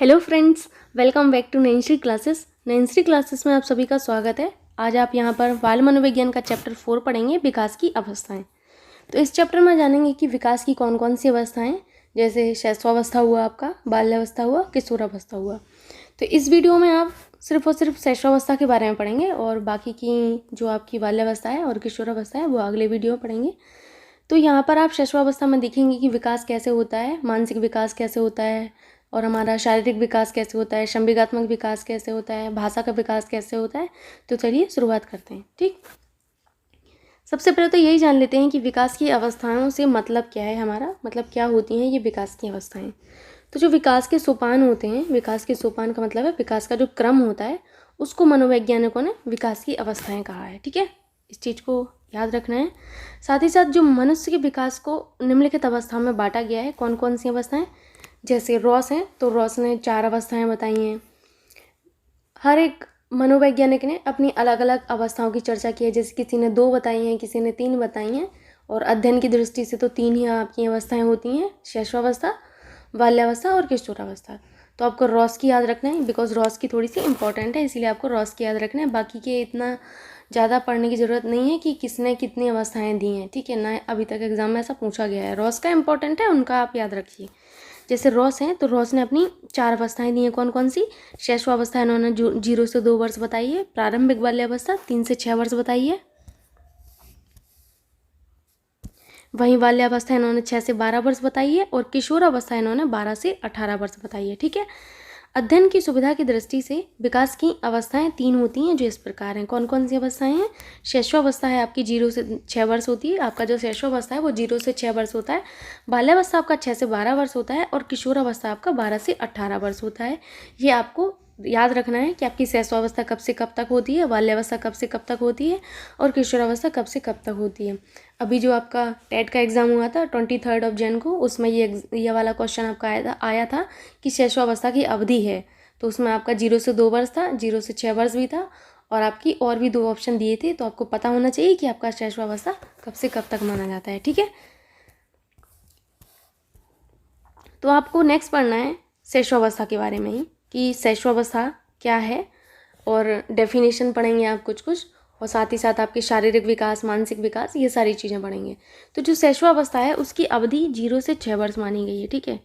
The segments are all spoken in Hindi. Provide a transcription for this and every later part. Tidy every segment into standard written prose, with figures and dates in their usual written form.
Hello friends, welcome back to Nancy classes. Nancy classes में आप सभी का स्वागत है। आज आप यहाँ पर बाल मनोविज्ञान का चैप्टर 4 पढ़ेंगे, विकास की अवस्थाएं। तो इस चैप्टर में जानेंगे कि विकास की कौन कौन सी अवस्थाएं, जैसे शैशवावस्था हुआ, आपका बाल्यावस्था हुआ, किशोरावस्था हुआ। तो इस वीडियो में आप सिर्फ और सिर्फ शैशवावस्था के बारे में पढ़ेंगे और बाकी की जो आपकी बाल्यावस्था है और किशोरावस्था है वो अगले वीडियो में पढ़ेंगे। तो यहाँ पर आप शैशवावस्था में देखेंगे कि विकास कैसे होता है, मानसिक विकास कैसे होता है और हमारा शारीरिक विकास कैसे होता है, संवेगात्मक विकास कैसे होता है, भाषा का विकास कैसे होता है। तो चलिए शुरुआत करते हैं। ठीक, सबसे पहले तो यही जान लेते हैं कि विकास की अवस्थाओं से मतलब क्या है, हमारा मतलब क्या होती हैं ये विकास की अवस्थाएं। तो जो विकास के सोपान होते हैं, विकास के सोपान का मतलब है विकास का जो क्रम होता है, उसको मनोवैज्ञानिकों ने विकास की अवस्थाएं कहा है। ठीक है, इस चीज़ को याद रखना है। साथ ही साथ जो मनुष्य के विकास को निम्नलिखित अवस्थाओं में बांटा गया है, कौन कौन सी अवस्थाएं, जैसे रॉस हैं तो रॉस ने 4 अवस्थाएं बताई हैं। हर एक मनोवैज्ञानिक ने अपनी अलग अलग अवस्थाओं की चर्चा की है, जैसे किसी ने 2 बताई हैं, किसी ने 3 बताई हैं। और अध्ययन की दृष्टि से तो 3 ही आपकी अवस्थाएं होती हैं, शैशवावस्था, बाल्यावस्था और किशोरावस्था। तो आपको रॉस की याद रखना है, बिकॉज रॉस की थोड़ी सी इंपॉर्टेंट है, इसीलिए आपको रॉस की याद रखना है। बाकी के इतना ज़्यादा पढ़ने की ज़रूरत नहीं है कि किसने कितनी अवस्थाएं दी हैं। ठीक है ना, अभी तक एग्जाम में ऐसा पूछा गया है। रॉस का इंपॉर्टेंट है, उनका आप याद रखिए। जैसे रॉस हैं तो रॉस ने अपनी 4 अवस्थाएं दी हैं, कौन कौन सी। शैशवावस्था इन्होंने 0 से 2 वर्ष बताई है। प्रारंभिक बाल्यावस्था 3 से 6 वर्ष बताई है। वहीं बाल्यावस्था इन्होंने 6 से 12 वर्ष बताई है। और किशोरावस्था इन्होंने 12 से 18 वर्ष बताई है। ठीक है, अध्ययन की सुविधा की दृष्टि से विकास की अवस्थाएं 3 होती हैं, जो इस प्रकार हैं। कौन कौन सी अवस्थाएं हैं। शैशवावस्था है आपकी 0 से 6 वर्ष होती है, आपका जो शैशवावस्था है वो 0 से 6 वर्ष होता है। बाल्यावस्था आपका 6 से 12 वर्ष होता है और किशोरावस्था आपका 12 से 18 वर्ष होता है। ये आपको याद रखना है कि आपकी शैशवावस्था कब से कब तक होती है, बाल्यावस्था कब से कब तक होती है और किशोरावस्था कब से कब तक होती है। अभी जो आपका टेट का एग्ज़ाम हुआ था 23 जन को, उसमें ये वाला क्वेश्चन आपका आया था कि शैशवावस्था की अवधि है। तो उसमें आपका 0 से 2 वर्ष था, 0 से 6 वर्ष भी था और आपकी और भी 2 ऑप्शन दिए थे। तो आपको पता होना चाहिए कि आपका शैशवावस्था कब से कब तक माना जाता है। ठीक है, तो आपको नेक्स्ट पढ़ना है शैशवावस्था के बारे में ही, कि शैशवावस्था क्या है और डेफिनेशन पढ़ेंगे आप कुछ कुछ, और साथ ही साथ आपके शारीरिक विकास, मानसिक विकास, ये सारी चीज़ें पढ़ेंगे। तो जो शैशवावस्था है उसकी अवधि 0 से 6 वर्ष मानी गई है। ठीक है,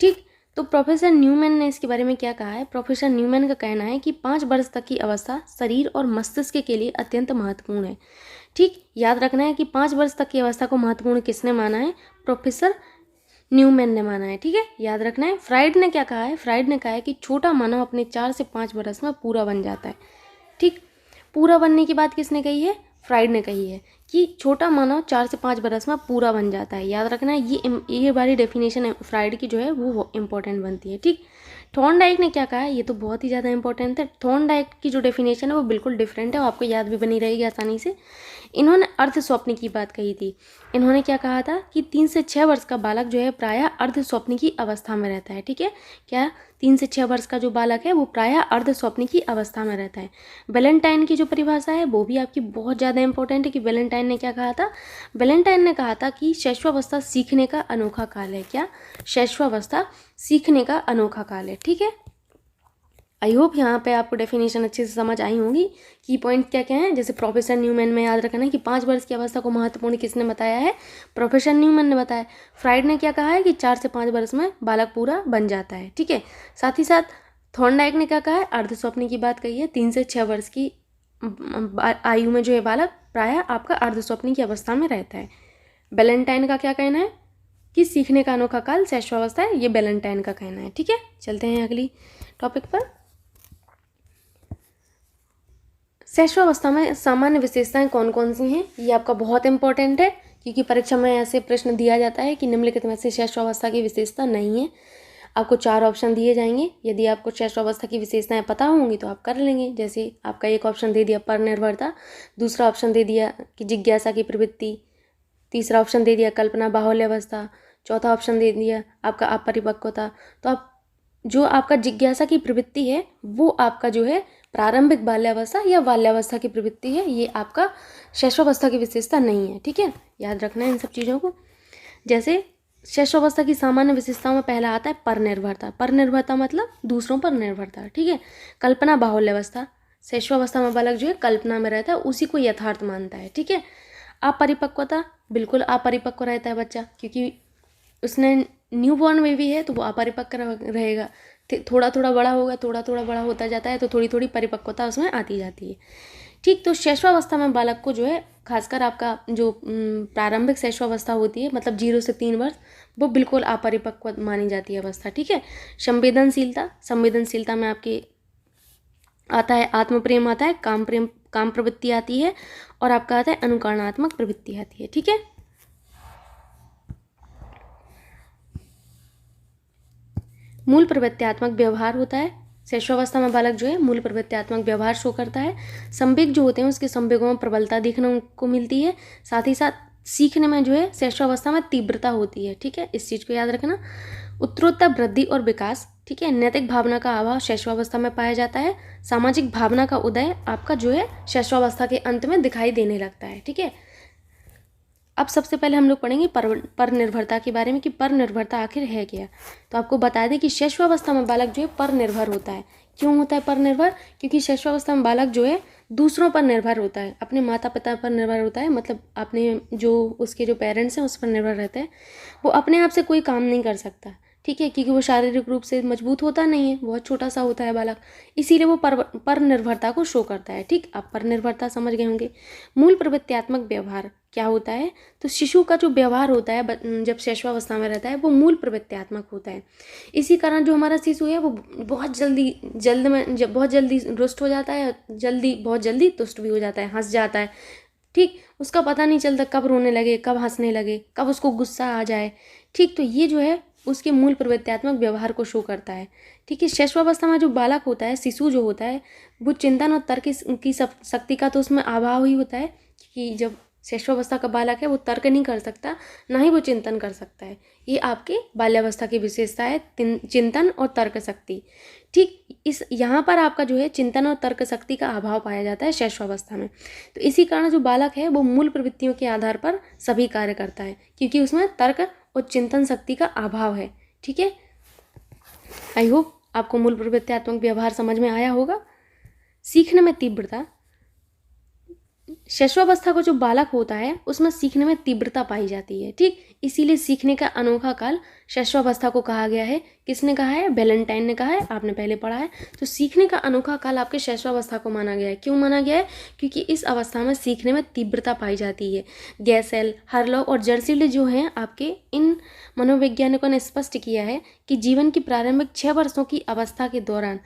ठीक। तो प्रोफेसर न्यूमैन ने इसके बारे में क्या कहा है। प्रोफेसर न्यूमैन का कहना है कि 5 वर्ष तक की अवस्था शरीर और मस्तिष्क के लिए अत्यंत महत्वपूर्ण है। ठीक, याद रखना है कि 5 वर्ष तक की अवस्था को महत्वपूर्ण किसने माना है, प्रोफेसर न्यूमैन ने माना है। ठीक है, याद रखना है। फ्राइड ने क्या कहा है, फ्राइड ने कहा है कि छोटा मानव अपने 4 से 5 वर्ष में पूरा बन जाता है। ठीक, पूरा बनने की बात किसने कही है, फ्राइड ने कही है कि छोटा मानव 4 से 5 बरस में पूरा बन जाता है। याद रखना है, ये वाली डेफिनेशन फ्राइड की जो है वो इंपॉर्टेंट बनती है। ठीक, थॉर्नडाइक ने क्या कहा है, ये तो बहुत ही ज़्यादा इंपॉर्टेंट है। थॉर्नडाइक की जो डेफिनेशन है वो बिल्कुल डिफरेंट है, वो आपको याद भी बनी रहेगी आसानी से। इन्होंने अर्ध स्वप्न की बात कही थी। इन्होंने क्या कहा था कि 3 से 6 वर्ष का बालक जो है प्रायः अर्ध स्वप्न की अवस्था में रहता है। ठीक है, क्या 3 से 6 वर्ष का जो बालक है वो प्रायः अर्ध स्वप्न की अवस्था में रहता है। वैलेंटाइन की जो परिभाषा है वो भी आपकी बहुत ज़्यादा इंपॉर्टेंट है कि वैलेंटाइन ने क्या कहा था। वैलेंटाइन ने कहा था कि शैशवावस्था सीखने का अनोखा काल है। क्या, शैशवावस्था सीखने का अनोखा काल है। ठीक है, आई होप यहाँ पे आपको डेफिनेशन अच्छे से समझ आई होंगी कि पॉइंट क्या क्या हैं। जैसे प्रोफेसर न्यूमैन में याद रखना है कि 5 वर्ष की अवस्था को महत्वपूर्ण किसने बताया है, प्रोफेसर न्यूमैन ने बताया। फ्राइड ने क्या कहा है कि 4 से 5 वर्ष में बालक पूरा बन जाता है। ठीक है, साथ ही साथ थॉर्नडाइक ने क्या कहा है, अर्ध स्वप्न की बात कही है। 3 से 6 वर्ष की आयु में जो है बालक प्रायः आपका अर्ध स्वप्न की अवस्था में रहता है। वैलेंटाइन का क्या कहना है कि सीखने का अनोखा काल शैशवावस्था है, ये वैलेंटाइन का कहना है। ठीक है, चलते हैं अगली टॉपिक पर। शैशवावस्था में सामान्य विशेषताएं कौन कौन सी हैं, ये आपका बहुत इंपॉर्टेंट है क्योंकि परीक्षा में ऐसे प्रश्न दिया जाता है कि निम्नलिखित में से शैशवावस्था की विशेषता नहीं है। आपको 4 ऑप्शन दिए जाएंगे। यदि आपको शैशवावस्था की विशेषताएं पता होंगी तो आप कर लेंगे। जैसे आपका एक ऑप्शन दे दिया परनिर्भरता, दूसरा ऑप्शन दे दिया कि जिज्ञासा की प्रवृत्ति, तीसरा ऑप्शन दे दिया कल्पना बाहुल्यावस्था, चौथा ऑप्शन दे दिया आपका अपरिपक्वता। तो आप जो आपका जिज्ञासा की प्रवृत्ति है वो आपका जो है प्रारंभिक बाल्यावस्था या बाल्यावस्था की प्रवृत्ति है, ये आपका शैशवावस्था की विशेषता नहीं है। ठीक है, याद रखना है इन सब चीज़ों को। जैसे शैशवावस्था की सामान्य विशेषताओं में पहला आता है परनिर्भरता। परनिर्भरता मतलब दूसरों पर निर्भरता, ठीक है। कल्पना बाहुल्यावस्था, शैशवावस्था में बालक जो है कल्पना में रहता है, उसी को यथार्थ मानता है, ठीक है। अपरिपक्वता, बिल्कुल अपरिपक्व रहता है बच्चा, क्योंकि उसने न्यू बॉर्न बेबी है तो वो अपरिपक्व रहेगा। थोड़ा थोड़ा बड़ा होगा, थोड़ा थोड़ा बड़ा होता जाता है तो थोड़ी थोड़ी परिपक्वता उसमें आती जाती है, ठीक। तो शैशवावस्था में बालक को जो है खासकर आपका जो प्रारंभिक शैशवावस्था होती है, मतलब 0 से 3 वर्ष, वो बिल्कुल अपरिपक्व मानी जाती है अवस्था, ठीक है। संवेदनशीलता, संवेदनशीलता में आपकी आता है आत्म प्रेम, आता है काम प्रेम, काम प्रवृत्ति आती है, और आपका आता है अनुकरणात्मक प्रवृत्ति आती है, ठीक है। मूल प्रवृत्त्यात्मक व्यवहार होता है। शैशवावस्था में बालक जो है मूल प्रवृत्त्यात्मक व्यवहार शो करता है। संवेग जो होते हैं उसके संवेगों में प्रबलता देखने को मिलती है। साथ ही साथ सीखने में जो है शैशवावस्था में तीव्रता होती है, ठीक है, इस चीज़ को याद रखना। उत्तरोत्तर वृद्धि और विकास, ठीक है। नैतिक भावना का अभाव शैशवावस्था में पाया जाता है। सामाजिक भावना का उदय आपका जो है शैशवावस्था के अंत में दिखाई देने लगता है, ठीक है। अब सबसे पहले हम लोग पढ़ेंगे पर निर्भरता के बारे में कि पर निर्भरता आखिर है क्या। तो आपको बता दें कि शैशवावस्था में बालक जो है पर निर्भर होता है। क्यों होता है पर निर्भर? क्योंकि शैशवावस्था में बालक जो है दूसरों पर निर्भर होता है, अपने माता पिता पर निर्भर होता है, मतलब अपने जो उसके जो पेरेंट्स हैं उस पर निर्भर रहते हैं। वो अपने आप से कोई काम नहीं कर सकता, ठीक है, क्योंकि वो शारीरिक रूप से मजबूत होता नहीं है, बहुत छोटा सा होता है बालक, इसीलिए वो पर निर्भरता को शो करता है, ठीक। आप पर निर्भरता समझ गए होंगे। मूल प्रवृत्त्यात्मक व्यवहार क्या होता है? तो शिशु का जो व्यवहार होता है जब शैशवावस्था में रहता है वो मूल प्रवृत्त्यात्मक होता है। इसी कारण जो हमारा शिशु है वो बहुत जल्दी रुष्ट हो जाता है, बहुत जल्दी तुष्ट भी हो जाता है, हंस जाता है, ठीक। उसका पता नहीं चलता कब रोने लगे, कब हंसने लगे, कब उसको गुस्सा आ जाए, ठीक। तो ये जो है उसके मूल प्रवृत्त्यात्मक व्यवहार को शो करता है, ठीक है। शैशवावस्था में जो बालक होता है, शिशु जो होता है, वो चिंतन और तर्क की शक्ति का तो उसमें अभाव ही होता है, कि जब शैशवावस्था का बालक है वो तर्क नहीं कर सकता, ना ही वो चिंतन कर सकता है। ये आपके बाल्यावस्था की विशेषता है, चिंतन और तर्क शक्ति, ठीक। इस यहाँ पर आपका जो है चिंतन और तर्क शक्ति का अभाव पाया जाता है शैशवावस्था में। तो इसी कारण जो बालक है वो मूल प्रवृत्तियों के आधार पर सभी कार्य करता है, क्योंकि उसमें तर्क और चिंतन शक्ति का अभाव है, ठीक है। आई होप आपको मूल प्रवृत्त्यात्मक व्यवहार समझ में आया होगा। सीखने में तीव्रता, शैशवावस्था का जो बालक होता है उसमें सीखने में तीव्रता पाई जाती है, ठीक। इसीलिए सीखने का अनोखा काल शैशवावस्था को कहा गया है। किसने कहा है? वैलेंटाइन ने कहा है, आपने पहले पढ़ा है। तो सीखने का अनोखा काल आपके शैशवावस्था को माना गया है। क्यों माना गया है? क्योंकि इस अवस्था में सीखने में तीव्रता पाई जाती है। गैसेल, हर्लॉग और जर्सिल जो हैं आपके, इन मनोवैज्ञानिकों ने स्पष्ट किया है कि जीवन की प्रारंभिक 6 वर्षों की अवस्था के दौरान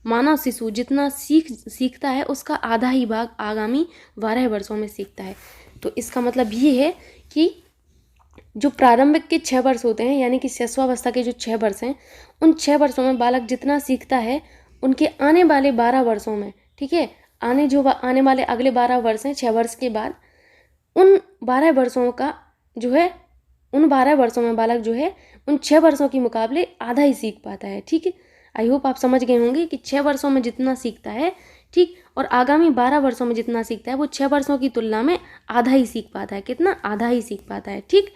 मानव शिशु जितना सीखता है उसका आधा ही भाग आगामी 12 वर्षों में सीखता है। तो इसका मतलब ये है कि जो प्रारंभिक के 6 वर्ष होते हैं, यानी कि शैशवावस्था के जो 6 वर्ष हैं, उन 6 वर्षों में बालक जितना सीखता है उनके आने वाले 12 वर्षों में, ठीक है, आने वाले अगले 12 वर्ष हैं 6 वर्ष के बाद, उन 12 वर्षों का जो है, उन 12 वर्षों में बालक जो है उन 6 वर्षों के मुकाबले आधा ही सीख पाता है, ठीक है। आई होप आप समझ गए होंगे कि 6 वर्षों में जितना सीखता है, ठीक, और आगामी 12 वर्षों में जितना सीखता है वो 6 वर्षों की तुलना में आधा ही सीख पाता है। कितना? आधा ही सीख पाता है, ठीक।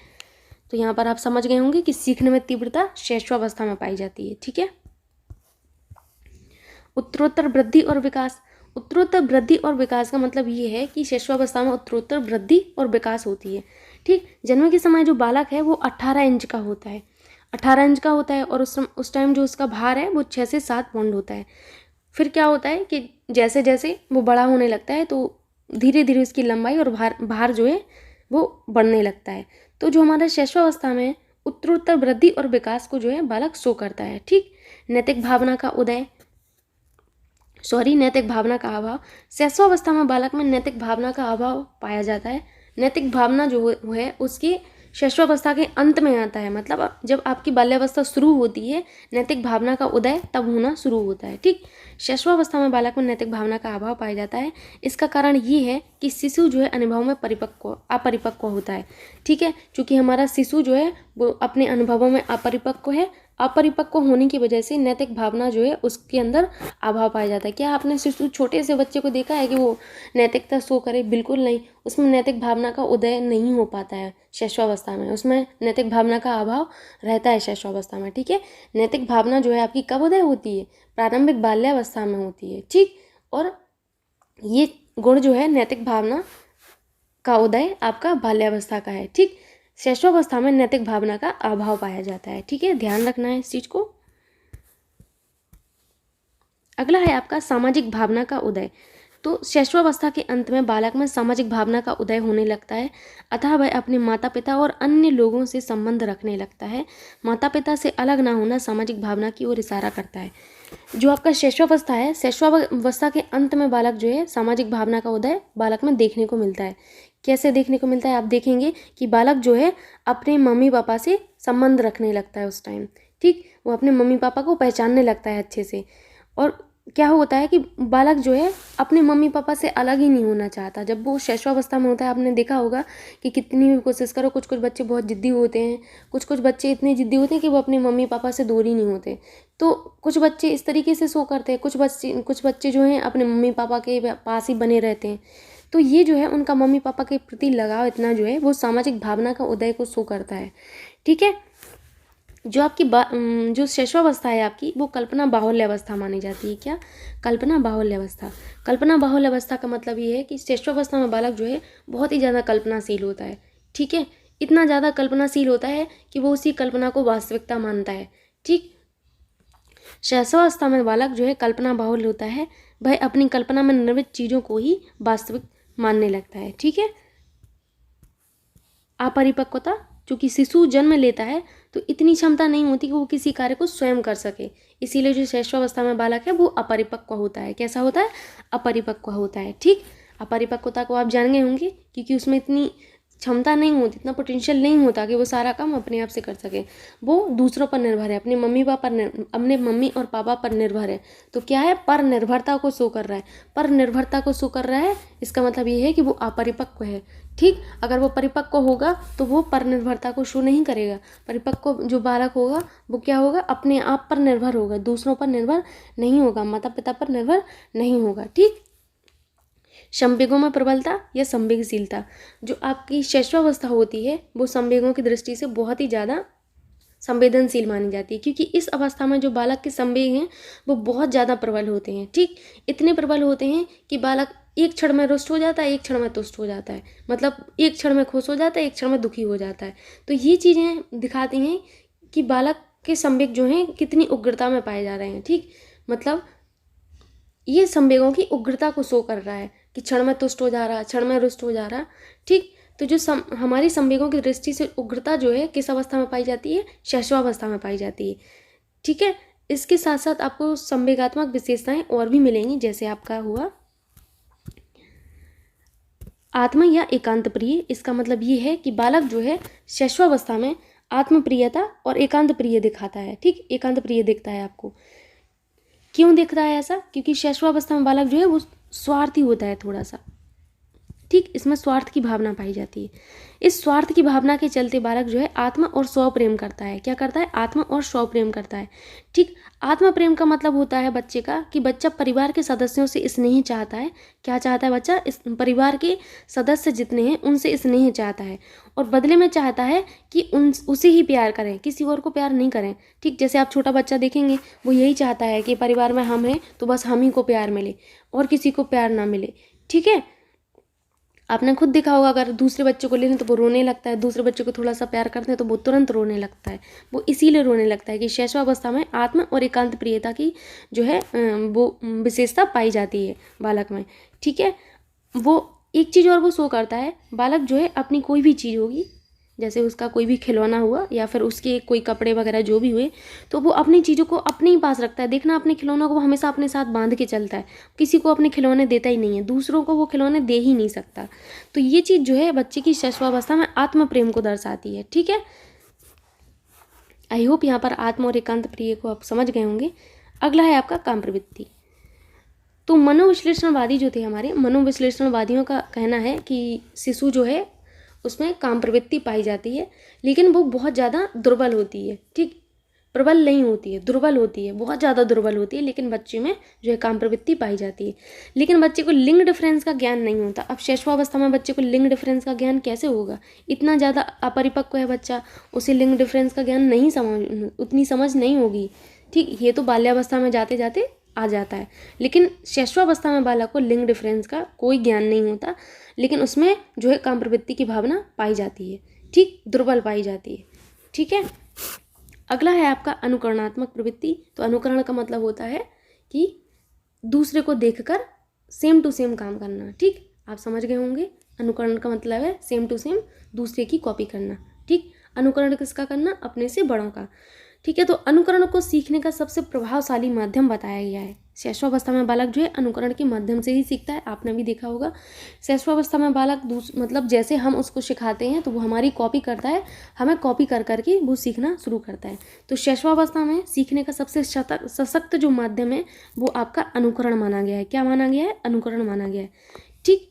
तो यहाँ पर आप समझ गए होंगे कि सीखने में तीव्रता शैशवावस्था में पाई जाती है, ठीक है। उत्तरोत्तर वृद्धि और विकास, उत्तरोत्तर वृद्धि और विकास का मतलब ये है कि शैशवावस्था में उत्तरोत्तर वृद्धि और विकास होती है, ठीक। जन्म के समय जो बालक है वो 18 इंच का होता है, 18 इंच का होता है, और उस टाइम जो उसका भार है वो 6 से 7 पाउंड होता है। फिर क्या होता है कि जैसे जैसे वो बड़ा होने लगता है तो धीरे धीरे उसकी लंबाई और भार जो है वो बढ़ने लगता है। तो जो हमारा शैशवावस्था में उत्तरोत्तर वृद्धि और विकास को जो है बालक शो करता है, ठीक। नैतिक भावना का अभाव, शैशवावस्था में बालक में नैतिक भावना का अभाव पाया जाता है। नैतिक भावना जो है उसकी शैशवावस्था के अंत में आता है, मतलब जब आपकी बाल्यावस्था शुरू होती है नैतिक भावना का उदय तब होना शुरू होता है, ठीक। शैशवावस्था में बालक में नैतिक भावना का अभाव पाया जाता है। इसका कारण ये है कि शिशु जो है अनुभव में अपरिपक्व होता है, ठीक है। चूँकि हमारा शिशु जो है वो अपने अनुभवों में अपरिपक्व है, अपरिपक्व होने की वजह से नैतिक भावना जो है उसके अंदर अभाव पाया जाता है। क्या आपने शिशु छोटे से बच्चे को देखा है कि वो नैतिकता शो करे? बिल्कुल नहीं। उसमें नैतिक भावना का उदय नहीं हो पाता है शैशवावस्था में, उसमें नैतिक भावना का अभाव रहता है शैशवावस्था में। ठीक है, नैतिक भावना जो है आपकी कब उदय होती है? प्रारंभिक बाल्यावस्था में होती है। ठीक, और ये गुण जो है नैतिक भावना का उदय आपका बाल्यावस्था का है। ठीक, शैशवावस्था में नैतिक भावना का अभाव पाया जाता है। ठीक है, ध्यान रखना है इस चीज को। अगला है आपका सामाजिक भावना का उदय। तो शैशवावस्था के अंत में बालक में सामाजिक भावना का उदय होने लगता है, अतः वह अपने माता पिता और अन्य लोगों से संबंध रखने लगता है। माता पिता से अलग ना होना सामाजिक भावना की ओर इशारा करता है। जो आपका शैशवावस्था है, शैशवावस्था के अंत में बालक जो है सामाजिक भावना का उदय बालक में देखने को मिलता है। कैसे देखने को मिलता है? आप देखेंगे कि बालक जो है अपने मम्मी पापा से संबंध रखने लगता है उस टाइम। ठीक, वो अपने मम्मी पापा को पहचानने लगता है अच्छे से। और क्या होता है कि बालक जो है अपने मम्मी पापा से अलग ही नहीं होना चाहता। जब वो शैशवावस्था में होता है, आपने देखा होगा कि कितनी भी कोशिश करो, कुछ कुछ बच्चे बहुत जिद्दी होते हैं, कुछ कुछ बच्चे इतने जिद्दी होते हैं कि वो अपने मम्मी पापा से दूर ही नहीं होते। तो कुछ बच्चे इस तरीके से शो करते हैं, कुछ बच्चे जो हैं अपने मम्मी पापा के पास ही बने रहते हैं। तो ये जो है उनका मम्मी पापा के प्रति लगाव इतना जो है वो सामाजिक भावना का उदय को शो करता है। ठीक है, जो आपकी जो शैशवावस्था है आपकी, वो कल्पना बाहुल्य अवस्था मानी जाती है। क्या? कल्पना बाहुल्य अवस्था। कल्पना बाहुल्य अवस्था का मतलब ये है कि शैशवावस्था में बालक जो है बहुत ही ज़्यादा कल्पनाशील होता है। ठीक है, इतना ज़्यादा कल्पनाशील होता है कि वो उसी कल्पना को वास्तविकता मानता है। ठीक, शैशवावस्था में बालक जो है कल्पना बाहुल्य होता है, वह अपनी कल्पना में निर्मित चीज़ों को ही वास्तविक मानने लगता है। ठीक है, अपरिपक्वता, चूँकि शिशु जन्म लेता है तो इतनी क्षमता नहीं होती कि वो किसी कार्य को स्वयं कर सके, इसीलिए जो शैशवावस्था में बालक है वो अपरिपक्व होता है। कैसा होता है? अपरिपक्व होता है। ठीक, अपरिपक्वता को आप जान गए होंगे क्योंकि उसमें इतनी क्षमता नहीं होती, इतना पोटेंशियल नहीं होता कि वो सारा काम अपने आप से कर सके। वो दूसरों पर निर्भर है, अपने मम्मी और पापा पर निर्भर है। तो क्या है? पर निर्भरता को शो कर रहा है। पर निर्भरता को शो कर रहा है, इसका मतलब ये है कि वो अपरिपक्व है। ठीक, अगर वो परिपक्व होगा तो वो पर निर्भरता को शो नहीं करेगा। परिपक्व जो बालक होगा वो क्या होगा? अपने आप पर निर्भर होगा, दूसरों पर निर्भर नहीं होगा, माता पिता पर निर्भर नहीं होगा। ठीक, संवेगों में प्रबलता या संवेगशीलता। जो आपकी शैशवावस्था होती है वो संवेगों की दृष्टि से बहुत ही ज़्यादा संवेदनशील मानी जाती है, क्योंकि इस अवस्था में जो बालक के संवेग हैं वो बहुत ज़्यादा प्रबल होते हैं। ठीक, इतने प्रबल होते हैं कि बालक एक क्षण में रुष्ट हो जाता है, एक क्षण में तुष्ट हो जाता है, मतलब एक क्षण में खुश हो जाता है, एक क्षण में दुखी हो जाता है। तो ये चीज़ें दिखाती हैं कि बालक के संवेग जो हैं कितनी उग्रता में पाए जा रहे हैं। ठीक, मतलब ये संवेगों की उग्रता को शो कर रहा है कि क्षण में तुष्ट हो जा रहा, क्षण में रुष्ट हो जा रहा। ठीक, तो जो हमारी संवेगों की दृष्टि से उग्रता जो है किस अवस्था में पाई जाती है? शैशवावस्था में पाई जाती है। ठीक है, इसके साथ साथ आपको संवेगात्मक विशेषताएं और भी मिलेंगी, जैसे आपका हुआ आत्म या एकांत प्रिय। इसका मतलब ये है कि बालक जो है शैशवावस्था में आत्म प्रियता और एकांत प्रिय दिखाता है। ठीक, एकांत प्रिय दिखता है आपको। क्यों दिख रहा है ऐसा? क्योंकि शैशवावस्था में बालक जो है वो स्वार्थी होता है थोड़ा सा। ठीक, इसमें स्वार्थ की भावना पाई जाती है। इस स्वार्थ की भावना के चलते बालक जो है आत्म और स्व प्रेम करता है। क्या करता है? आत्म और स्व प्रेम करता है। ठीक, आत्म प्रेम का मतलब होता है बच्चे का कि बच्चा परिवार के सदस्यों से स्नेह चाहता है। क्या चाहता है बच्चा? इस परिवार के सदस्य जितने हैं उनसे स्नेह चाहता है, और बदले में चाहता है कि उसे ही प्यार करें, किसी और को प्यार नहीं करें। ठीक, जैसे आप छोटा बच्चा देखेंगे वो यही चाहता है कि परिवार में हम हैं तो बस हम ही को प्यार मिले और किसी को प्यार ना मिले। ठीक है, आपने खुद देखा होगा, अगर दूसरे बच्चे को ले लें तो वो रोने लगता है, दूसरे बच्चे को थोड़ा सा प्यार करते हैं तो वो तुरंत रोने लगता है। वो इसीलिए रोने लगता है कि शैशवावस्था में आत्म और एकांत प्रियता की जो है वो विशेषता पाई जाती है बालक में। ठीक है, वो एक चीज़ और वो शो करता है, बालक जो है अपनी कोई भी चीज़ होगी, जैसे उसका कोई भी खिलौना हुआ या फिर उसके कोई कपड़े वगैरह जो भी हुए, तो वो अपनी चीज़ों को अपने ही पास रखता है। देखना, अपने खिलौनों को वो हमेशा अपने साथ बांध के चलता है, किसी को अपने खिलौने देता ही नहीं है, दूसरों को वो खिलौने दे ही नहीं सकता। तो ये चीज़ जो है बच्चे की शैशवावस्था में आत्म प्रेम को दर्शाती है। ठीक है, आई होप यहाँ पर आत्म और एकांत प्रिय को आप समझ गए होंगे। अगला है आपका काम प्रवृत्ति। तो मनोविश्लेषणवादी जो थे हमारे, मनोविश्लेषणवादियों का कहना है कि शिशु जो है उसमें काम प्रवृत्ति पाई जाती है, लेकिन वो बहुत ज़्यादा दुर्बल होती है। ठीक, प्रबल नहीं होती है, दुर्बल होती है, बहुत ज़्यादा दुर्बल होती है, लेकिन बच्चे में जो है काम प्रवृत्ति पाई जाती है। लेकिन बच्चे को लिंग डिफरेंस का ज्ञान नहीं होता। अब शैशवावस्था में बच्चे को लिंग डिफरेंस का ज्ञान कैसे होगा? इतना ज़्यादा अपरिपक्व है बच्चा, उसे लिंग डिफरेंस का ज्ञान नहीं उतनी समझ नहीं होगी। ठीक, ये तो बाल्यावस्था में जाते जाते आ जाता है, लेकिन शैशवावस्था में बालक को लिंग डिफरेंस का कोई ज्ञान नहीं होता, लेकिन उसमें जो है काम प्रवृत्ति की भावना पाई जाती है। ठीक, दुर्बल पाई जाती है। ठीक है, अगला है आपका अनुकरणात्मक प्रवृत्ति। तो अनुकरण का मतलब होता है कि दूसरे को देखकर सेम टू सेम काम करना। ठीक, आप समझ गए होंगे, अनुकरण का मतलब है सेम टू सेम दूसरे की कॉपी करना। ठीक, अनुकरण किसका करना? अपने से बड़ों का। ठीक है, तो अनुकरण को सीखने का सबसे प्रभावशाली माध्यम बताया गया है। शैशवावस्था में बालक जो है अनुकरण के माध्यम से ही सीखता है। आपने भी देखा होगा, शैशवावस्था में बालक मतलब जैसे हम उसको सिखाते हैं तो वो हमारी कॉपी करता है, हमें कॉपी कर करके वो सीखना शुरू करता है। तो शैशवावस्था में सीखने का सबसे सशक्त जो माध्यम है वो आपका अनुकरण माना गया है। क्या माना गया है? अनुकरण माना गया है। ठीक,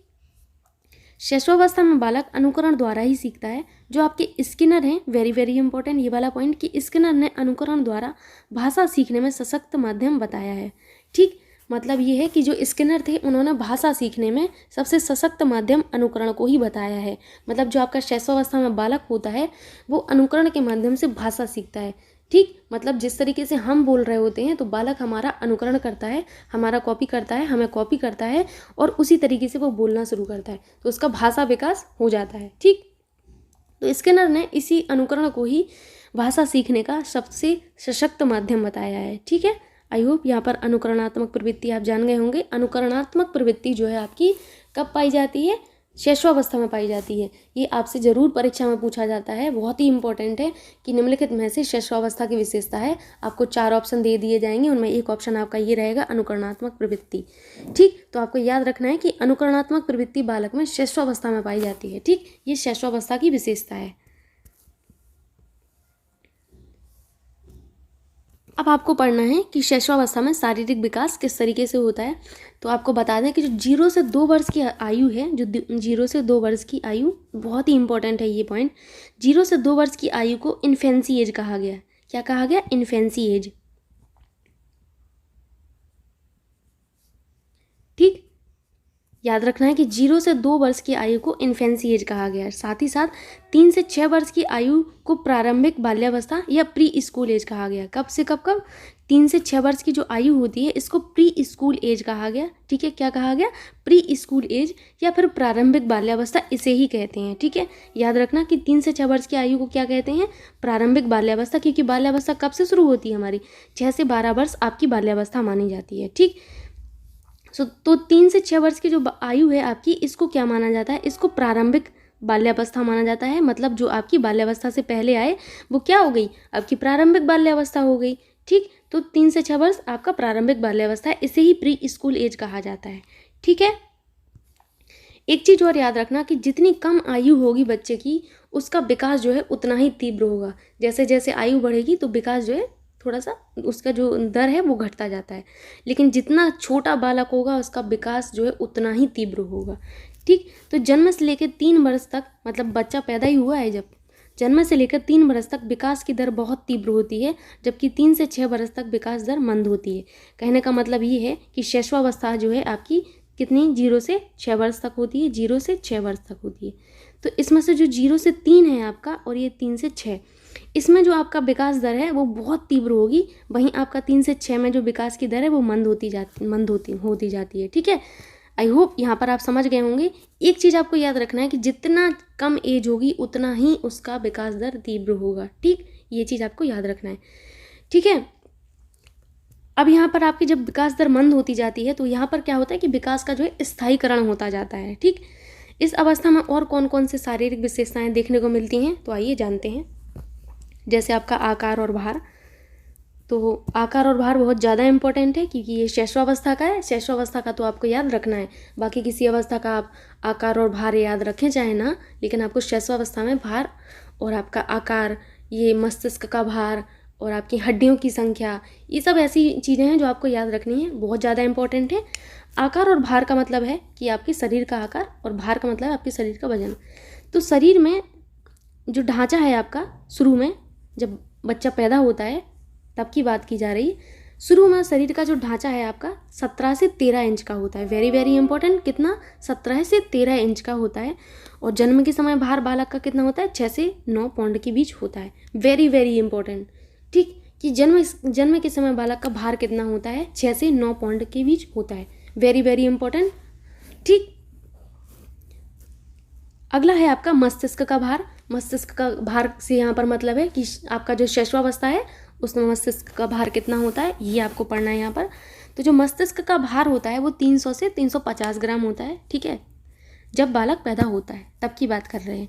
शैशवावस्था में बालक अनुकरण द्वारा ही सीखता है। जो आपके स्किनर हैं, वेरी वेरी इंपॉर्टेंट ये वाला पॉइंट, कि स्किनर ने अनुकरण द्वारा भाषा सीखने में सशक्त माध्यम बताया है। ठीक, मतलब ये है कि जो स्किनर थे उन्होंने भाषा सीखने में सबसे सशक्त माध्यम अनुकरण को ही बताया है। मतलब जो आपका शैशवावस्था में बालक होता है वो अनुकरण के माध्यम से भाषा सीखता है। ठीक, मतलब जिस तरीके से हम बोल रहे होते हैं तो बालक हमारा अनुकरण करता है, हमारा कॉपी करता है, हमें कॉपी करता है और उसी तरीके से वो बोलना शुरू करता है, तो उसका भाषा विकास हो जाता है। ठीक, तो स्किनर ने इसी अनुकरण को ही भाषा सीखने का सबसे सशक्त माध्यम बताया है। ठीक है, आई होप यहाँ पर अनुकरणात्मक प्रवृत्ति आप जान गए होंगे। अनुकरणात्मक प्रवृत्ति जो है आपकी कब पाई जाती है? शैशवावस्था में पाई जाती है। ये आपसे ज़रूर परीक्षा में पूछा जाता है, बहुत ही इंपॉर्टेंट है कि निम्नलिखित में से शैशवावस्था की विशेषता है। आपको 4 ऑप्शन दे दिए जाएंगे, उनमें एक ऑप्शन आपका ये रहेगा अनुकरणात्मक प्रवृत्ति। ठीक, तो आपको याद रखना है कि अनुकरणात्मक प्रवृत्ति बालक में शैशवावस्था में पाई जाती है। ठीक, ये शैशवावस्था की विशेषता है। अब आपको पढ़ना है कि शैशवावस्था में शारीरिक विकास किस तरीके से होता है। तो आपको बता दें कि जो 0 से 2 वर्ष की आयु है, जो 0 से 2 वर्ष की आयु, बहुत ही इंपॉर्टेंट है ये पॉइंट। 0 से 2 वर्ष की आयु को इन्फेंसी एज कहा गया। क्या कहा गया? Infancy age. ठीक, याद रखना है कि 0 से 2 वर्ष की आयु को इन्फेंसी एज कहा गया है। साथ ही साथ 3 से 6 वर्ष की आयु को प्रारंभिक बाल्यावस्था या प्री स्कूल एज कहा गया। कब से कब कब? 3 से 6 वर्ष की जो आयु होती है इसको प्री स्कूल एज कहा गया। ठीक है, क्या कहा गया? प्री स्कूल एज या फिर प्रारंभिक बाल्यावस्था, इसे ही कहते हैं। ठीक है, याद रखना कि 3 से 6 वर्ष की आयु को क्या कहते हैं? प्रारंभिक बाल्यावस्था, क्योंकि बाल्यावस्था कब से शुरू होती है हमारी? 6 से 12 वर्ष आपकी बाल्यावस्था मानी जाती है। ठीक, तो 3 से 6 वर्ष की जो आयु है आपकी, इसको क्या माना जाता है? इसको प्रारंभिक बाल्यावस्था माना जाता है। मतलब जो आपकी बाल्यावस्था से पहले आए वो क्या हो गई? आपकी प्रारंभिक बाल्यावस्था हो गई। ठीक, तो 3 से 6 वर्ष आपका प्रारंभिक बाल्यावस्था है, इसे ही प्री स्कूल एज कहा जाता है। ठीक है, एक चीज़ और याद रखना कि जितनी कम आयु होगी बच्चे की, उसका विकास जो है उतना ही तीव्र होगा। जैसे जैसे आयु बढ़ेगी तो विकास जो है थोड़ा सा, उसका जो दर है वो घटता जाता है, लेकिन जितना छोटा बालक होगा उसका विकास जो है उतना ही तीव्र होगा। ठीक, तो जन्म से लेकर 3 वर्ष तक, मतलब बच्चा पैदा ही हुआ है जब, जन्म से लेकर 3 वर्ष तक विकास की दर बहुत तीव्र होती है, जबकि 3 से 6 वर्ष तक विकास दर मंद होती है। कहने का मतलब ये है कि शैशवावस्था जो है आपकी कितनी? 0 से 6 वर्ष तक होती है, 0 से 6 वर्ष तक होती है। तो इसमें से जो 0 से 3 है आपका, और ये 3 से 6, इसमें जो आपका विकास दर है वो बहुत तीव्र होगी। वहीं आपका 3 से 6 में जो विकास की दर है वो मंद होती जाती है। ठीक है, आई होप यहाँ पर आप समझ गए होंगे। एक चीज़ आपको याद रखना है कि जितना कम एज होगी उतना ही उसका विकास दर तीव्र होगा। ठीक, ये चीज़ आपको याद रखना है। ठीक है, अब यहाँ पर आपकी जब विकास दर मंद होती जाती है तो यहाँ पर क्या होता है कि विकास का जो है स्थायीकरण होता जाता है। ठीक, इस अवस्था में और कौन कौन से शारीरिक विशेषताएं देखने को मिलती हैं, तो आइए जानते हैं। जैसे आपका आकार और भार। तो आकार और भार बहुत ज़्यादा इंपॉर्टेंट है, क्योंकि ये शैशवावस्था का है। शैशवावस्था का तो आपको याद रखना है, बाकी किसी अवस्था का आप आकार और भार याद रखें चाहे ना, लेकिन आपको शैशवावस्था में भार और आपका आकार, ये मस्तिष्क का भार और आपकी हड्डियों की संख्या, ये सब ऐसी चीज़ें हैं जो आपको याद रखनी है, बहुत ज़्यादा इंपॉर्टेंट है। आकार और भार का मतलब है कि आपके शरीर का आकार, और भार का मतलब है आपके शरीर का वजन। तो शरीर में जो ढांचा है आपका, शुरू में जब बच्चा पैदा होता है तब की बात की जा रही है। शुरू में शरीर का जो ढांचा है आपका 17 से 13 इंच का होता है। वेरी वेरी इंपॉर्टेंट, कितना? 17 से 13 इंच का होता है। और जन्म के समय भार बालक का कितना होता है? 6 से 9 पाउंड के बीच होता है। वेरी वेरी इंपॉर्टेंट, ठीक, कि जन्म के समय बालक का भार कितना होता है? 6 से 9 पाउंड के बीच होता है। वेरी वेरी इंपॉर्टेंट, ठीक। अगला है आपका मस्तिष्क का भार। मस्तिष्क का भार से यहाँ पर मतलब है कि आपका जो शैशवावस्था है उसमें मस्तिष्क का भार कितना होता है, ये आपको पढ़ना है यहाँ पर। तो जो मस्तिष्क का भार होता है वो 300 से 350 ग्राम होता है, ठीक है, जब बालक पैदा होता है तब की बात कर रहे हैं,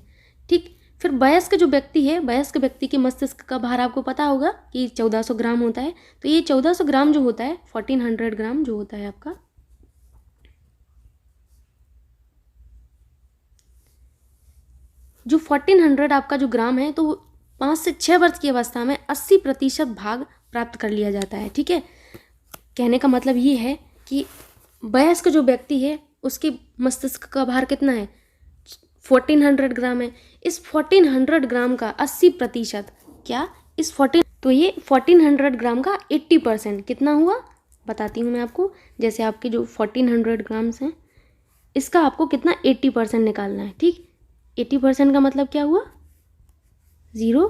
ठीक। फिर वयस्क जो व्यक्ति है, वयस्क व्यक्ति के मस्तिष्क का भार आपको पता होगा कि 1400 ग्राम होता है। तो ये 1400 ग्राम जो होता है, 1400 ग्राम जो होता है आपका, जो 1400 आपका जो ग्राम है, तो 5 से 6 वर्ष की अवस्था में 80% भाग प्राप्त कर लिया जाता है, ठीक है। कहने का मतलब ये है कि वयस्क जो व्यक्ति है उसके मस्तिष्क का भार कितना है? 1400 ग्राम है। इस 1400 ग्राम का 80%, क्या इस 14, तो ये 1400 ग्राम का 80% कितना हुआ, बताती हूँ मैं आपको। जैसे आपके जो 1400 ग्राम्स हैं इसका आपको कितना 80% निकालना है, ठीक। 80% का मतलब क्या हुआ? 0,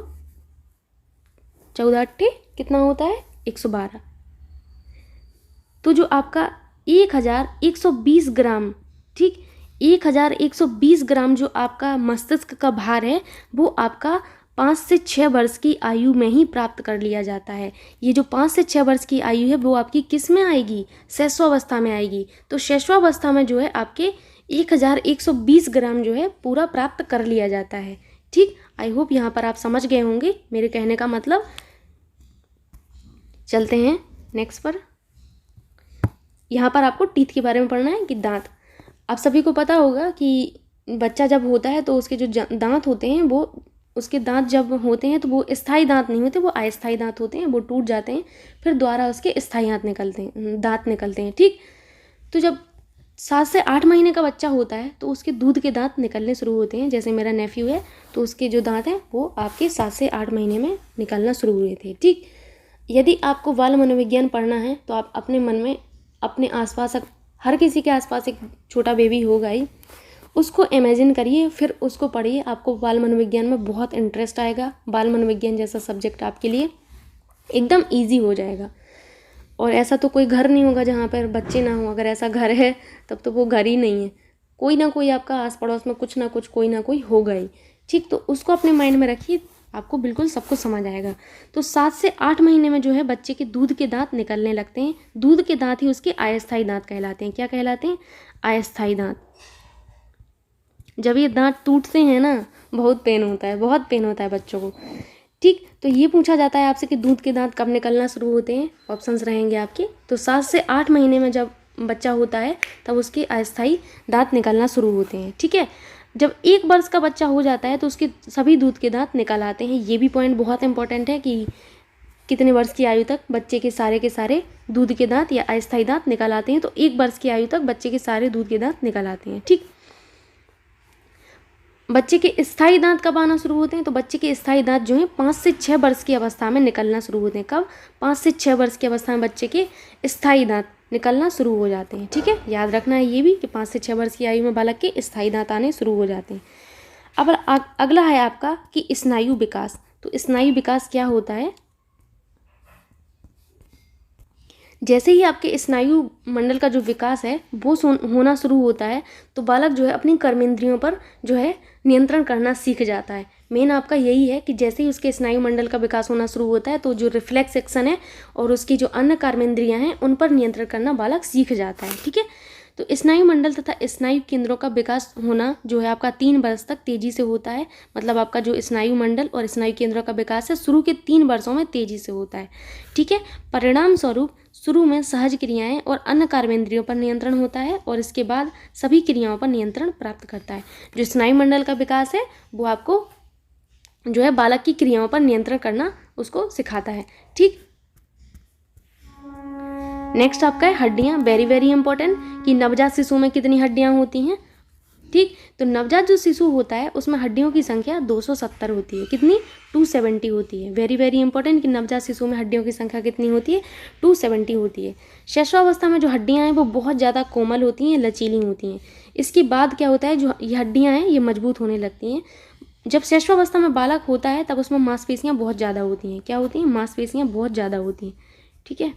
14 अट्ठे कितना होता है? 112। तो जो आपका 1120 ग्राम, ठीक, 1120 ग्राम जो आपका मस्तिष्क का भार है वो आपका 5 से 6 वर्ष की आयु में ही प्राप्त कर लिया जाता है। ये जो 5 से 6 वर्ष की आयु है वो आपकी किस में आएगी? शैशवावस्था में आएगी। तो शैशवावस्था में जो है आपके 1120 ग्राम जो है पूरा प्राप्त कर लिया जाता है, ठीक। आई होप यहाँ पर आप समझ गए होंगे मेरे कहने का मतलब। चलते हैं नेक्स्ट पर। यहाँ पर आपको टीथ के बारे में पढ़ना है कि दांत। आप सभी को पता होगा कि बच्चा जब होता है तो उसके जो दांत होते हैं वो, उसके दांत जब होते हैं तो वो स्थायी दांत नहीं होते, वो अस्थायी दांत होते हैं, वो टूट जाते हैं, फिर दोबारा उसके स्थायी दांत निकलते हैं, ठीक। तो जब 7 से 8 महीने का बच्चा होता है तो उसके दूध के दांत निकलने शुरू होते हैं। जैसे मेरा नेफ्यू है तो उसके जो दांत हैं वो आपके 7 से 8 महीने में निकलना शुरू हुए थे, ठीक। यदि आपको बाल मनोविज्ञान पढ़ना है तो आप अपने मन में, अपने आसपास, हर किसी के आसपास एक छोटा बेबी होगा ही, उसको इमेजिन करिए, फिर उसको पढ़िए। आपको बाल मनोविज्ञान में बहुत इंटरेस्ट आएगा। बाल मनोविज्ञान जैसा सब्जेक्ट आपके लिए एकदम ईजी हो जाएगा। और ऐसा तो कोई घर नहीं होगा जहाँ पर बच्चे ना हो। अगर ऐसा घर है तब तो वो घर ही नहीं है। कोई ना कोई आपका आस पड़ोस में कुछ ना कुछ, कोई ना कोई होगा ही, ठीक। तो उसको अपने माइंड में रखिए, आपको बिल्कुल सब कुछ समझ आएगा। तो 7 से 8 महीने में जो है बच्चे के दूध के दांत निकलने लगते हैं। दूध के दांत ही उसके अस्थायी दांत कहलाते हैं। क्या कहलाते हैं? अस्थायी दांत। जब ये दांत टूटते हैं ना, बहुत पेन होता है, बहुत पेन होता है बच्चों को, ठीक। तो ये पूछा जाता है आपसे कि दूध के दांत कब निकलना शुरू होते हैं। ऑप्शंस रहेंगे आपके। तो 7 से 8 महीने में जब बच्चा होता है तब उसके अस्थायी दांत निकलना शुरू होते हैं, ठीक है। जब 1 वर्ष का बच्चा हो जाता है तो उसके सभी दूध के दांत निकल आते हैं। ये भी पॉइंट बहुत इंपॉर्टेंट है कि कितने वर्ष की आयु तक बच्चे के सारे दूध के दांत या अस्थायी दांत निकल आते हैं। तो 1 वर्ष की आयु तक बच्चे के सारे दूध के दांत निकल आते हैं, ठीक। बच्चे के स्थायी दांत कब आना शुरू होते हैं? तो बच्चे के स्थायी दांत जो हैं 5 से 6 वर्ष की अवस्था में निकलना शुरू होते हैं। कब? 5 से 6 वर्ष की अवस्था में बच्चे के स्थायी दांत निकलना शुरू हो जाते हैं, ठीक है। याद रखना है ये भी कि 5 से 6 वर्ष की आयु में बालक के स्थायी दांत आने शुरू हो जाते हैं। अब अगला है आपका कि स्नायु विकास। तो स्नायु विकास क्या होता है? जैसे ही आपके स्नायु मंडल का जो विकास है वो होना शुरू होता है तो बालक जो है अपनी कर्मेंद्रियों पर जो है नियंत्रण करना सीख जाता है। मेन आपका यही है कि जैसे ही उसके स्नायु मंडल का विकास होना शुरू होता है तो जो रिफ्लेक्स एक्शन है और उसकी जो अन्य कर्मेंद्रियां हैं उन पर नियंत्रण करना बालक सीख जाता है, ठीक है। तो स्नायु मंडल तथा स्नायु केंद्रों का विकास होना जो है आपका 3 वर्ष तक तेजी से होता है। मतलब आपका जो स्नायु मंडल और स्नायु केंद्रों का विकास है शुरू के 3 वर्षों में तेजी से होता है, ठीक है। परिणाम स्वरूप शुरू में सहज क्रियाएं और अन्य कर्मेंद्रियों पर नियंत्रण होता है और इसके बाद सभी क्रियाओं पर नियंत्रण प्राप्त करता है। जो स्नायु मंडल का विकास है वो आपको जो है बालक की क्रियाओं पर नियंत्रण करना उसको सिखाता है, ठीक। नेक्स्ट आपका है हड्डियां। वेरी वेरी इंपॉर्टेंट कि नवजात शिशु में कितनी हड्डियां होती हैं? ठीक। तो नवजात जो शिशु होता है उसमें हड्डियों की संख्या 270 होती है। कितनी? 270 होती है। वेरी वेरी इंपॉर्टेंट कि नवजात शिशु में हड्डियों की संख्या कितनी होती है? 270 होती है। शैशवावस्था में जो हड्डियाँ हैं वो बहुत ज़्यादा कोमल होती हैं, लचीली होती हैं। इसके बाद क्या होता है, जो ये हड्डियाँ हैं ये मजबूत होने लगती हैं। जब शैशवावस्था में बालक होता है तब उसमें मांसपेशियाँ बहुत ज़्यादा होती हैं। क्या होती हैं? मांसपेशियाँ बहुत ज़्यादा होती हैं। ठीक है।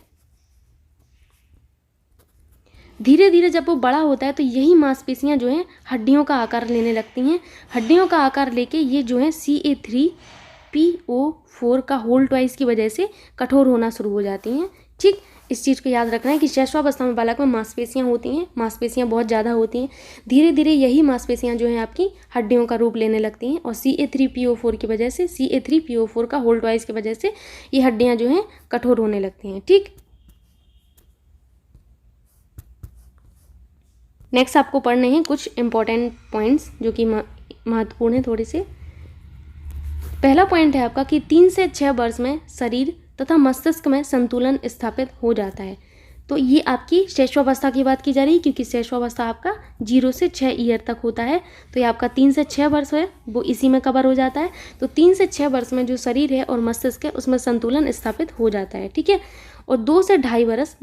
धीरे धीरे जब वो बड़ा होता है तो यही मांसपेशियाँ जो हैं हड्डियों का आकार लेने लगती हैं। हड्डियों का आकार लेके ये जो है CA3PO4 का होल ट्वाइस की वजह से कठोर होना शुरू हो जाती हैं। ठीक। इस चीज़ को याद रखना है कि शैशवावस्था में बालक में मांसपेशियाँ होती हैं, मांसपेशियाँ बहुत ज़्यादा होती हैं। धीरे धीरे यही मांसपेशियाँ जो हैं आपकी हड्डियों का रूप लेने लगती हैं और CA3PO4 की वजह से, CA3PO4 का होल ट्वाइस की वजह से ये हड्डियाँ जो हैं कठोर होने लगती हैं। ठीक। नेक्स्ट आपको पढ़ने हैं कुछ इंपॉर्टेंट पॉइंट्स जो कि महत्वपूर्ण है थोड़े से। पहला पॉइंट है आपका कि 3 से 6 वर्ष में शरीर तथा मस्तिष्क में संतुलन स्थापित हो जाता है। तो ये आपकी शैशवावस्था की बात की जा रही है, क्योंकि शैशवावस्था आपका 0 से 6 ईयर तक होता है। तो ये आपका 3 से 6 वर्ष है वो इसी में कवर हो जाता है। तो 3 से 6 वर्ष में जो शरीर है और मस्तिष्क है उसमें संतुलन स्थापित हो जाता है। ठीक है। और 2 से ढाई बरस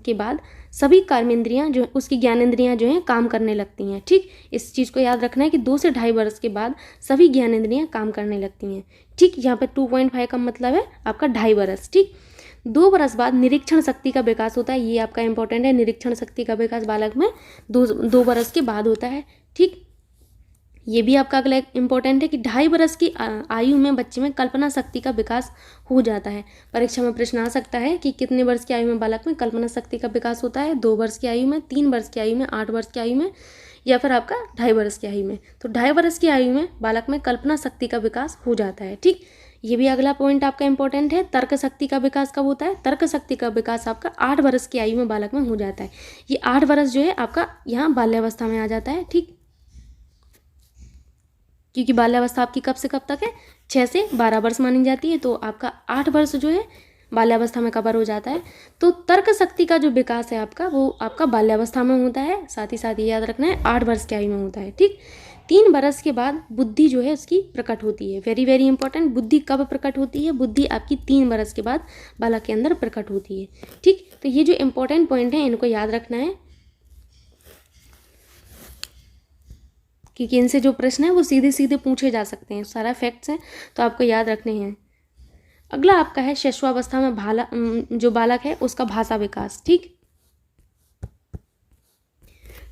के बाद सभी कर्मेंद्रियाँ जो उसकी ज्ञानेंद्रियाँ जो हैं काम करने लगती हैं। ठीक। इस चीज़ को याद रखना है कि 2 से ढाई बरस के बाद सभी ज्ञानेंद्रियाँ काम करने लगती हैं। ठीक। यहाँ पे 2.5 का मतलब है आपका 2.5 बरस। ठीक। 2 बरस बाद निरीक्षण शक्ति का विकास होता है। ये आपका इंपॉर्टेंट है, निरीक्षण शक्ति का विकास बालक में 2 बरस के बाद होता है। ठीक। ये भी आपका अगला इंपॉर्टेंट है कि 2.5 बरस की आयु में बच्चे में कल्पना शक्ति का विकास हो जाता है। परीक्षा में प्रश्न आ सकता है कि कितने वर्ष की आयु में बालक में कल्पना शक्ति का विकास होता है? 2 वर्ष की आयु में, 3 वर्ष की आयु में, 8 वर्ष की आयु में, या फिर आपका 2.5 बरस की आयु में। तो 2.5 बरस की आयु में बालक में कल्पना शक्ति का विकास हो जाता है। ठीक। ये भी अगला पॉइंट आपका इंपॉर्टेंट है। तर्क शक्ति का विकास कब होता है? तर्क शक्ति का विकास आपका 8 वर्ष की आयु में बालक में हो जाता है। ये 8 वर्ष जो है आपका यहाँ बाल्यावस्था में आ जाता है। ठीक। क्योंकि बाल्यावस्था आपकी कब से कब तक है? 6 से 12 वर्ष मानी जाती है। तो आपका 8 वर्ष जो है बाल्यावस्था में कवर हो जाता है। तो तर्क शक्ति का जो विकास है आपका वो आपका बाल्यावस्था में होता है। साथ ही साथ ये याद रखना है 8 वर्ष की आयु में होता है। ठीक। 3 बरस के बाद बुद्धि जो है उसकी प्रकट होती है। Very very important. बुद्धि कब प्रकट होती है? बुद्धि आपकी 3 बरस के बाद बालक के अंदर प्रकट होती है। ठीक। तो ये जो इंपॉर्टेंट पॉइंट है इनको याद रखना है, क्योंकि इनसे जो प्रश्न है वो सीधे सीधे पूछे जा सकते हैं। सारा फैक्ट्स हैं तो आपको याद रखने हैं। अगला आपका है शैशवावस्था में जो बालक है उसका भाषा विकास। ठीक।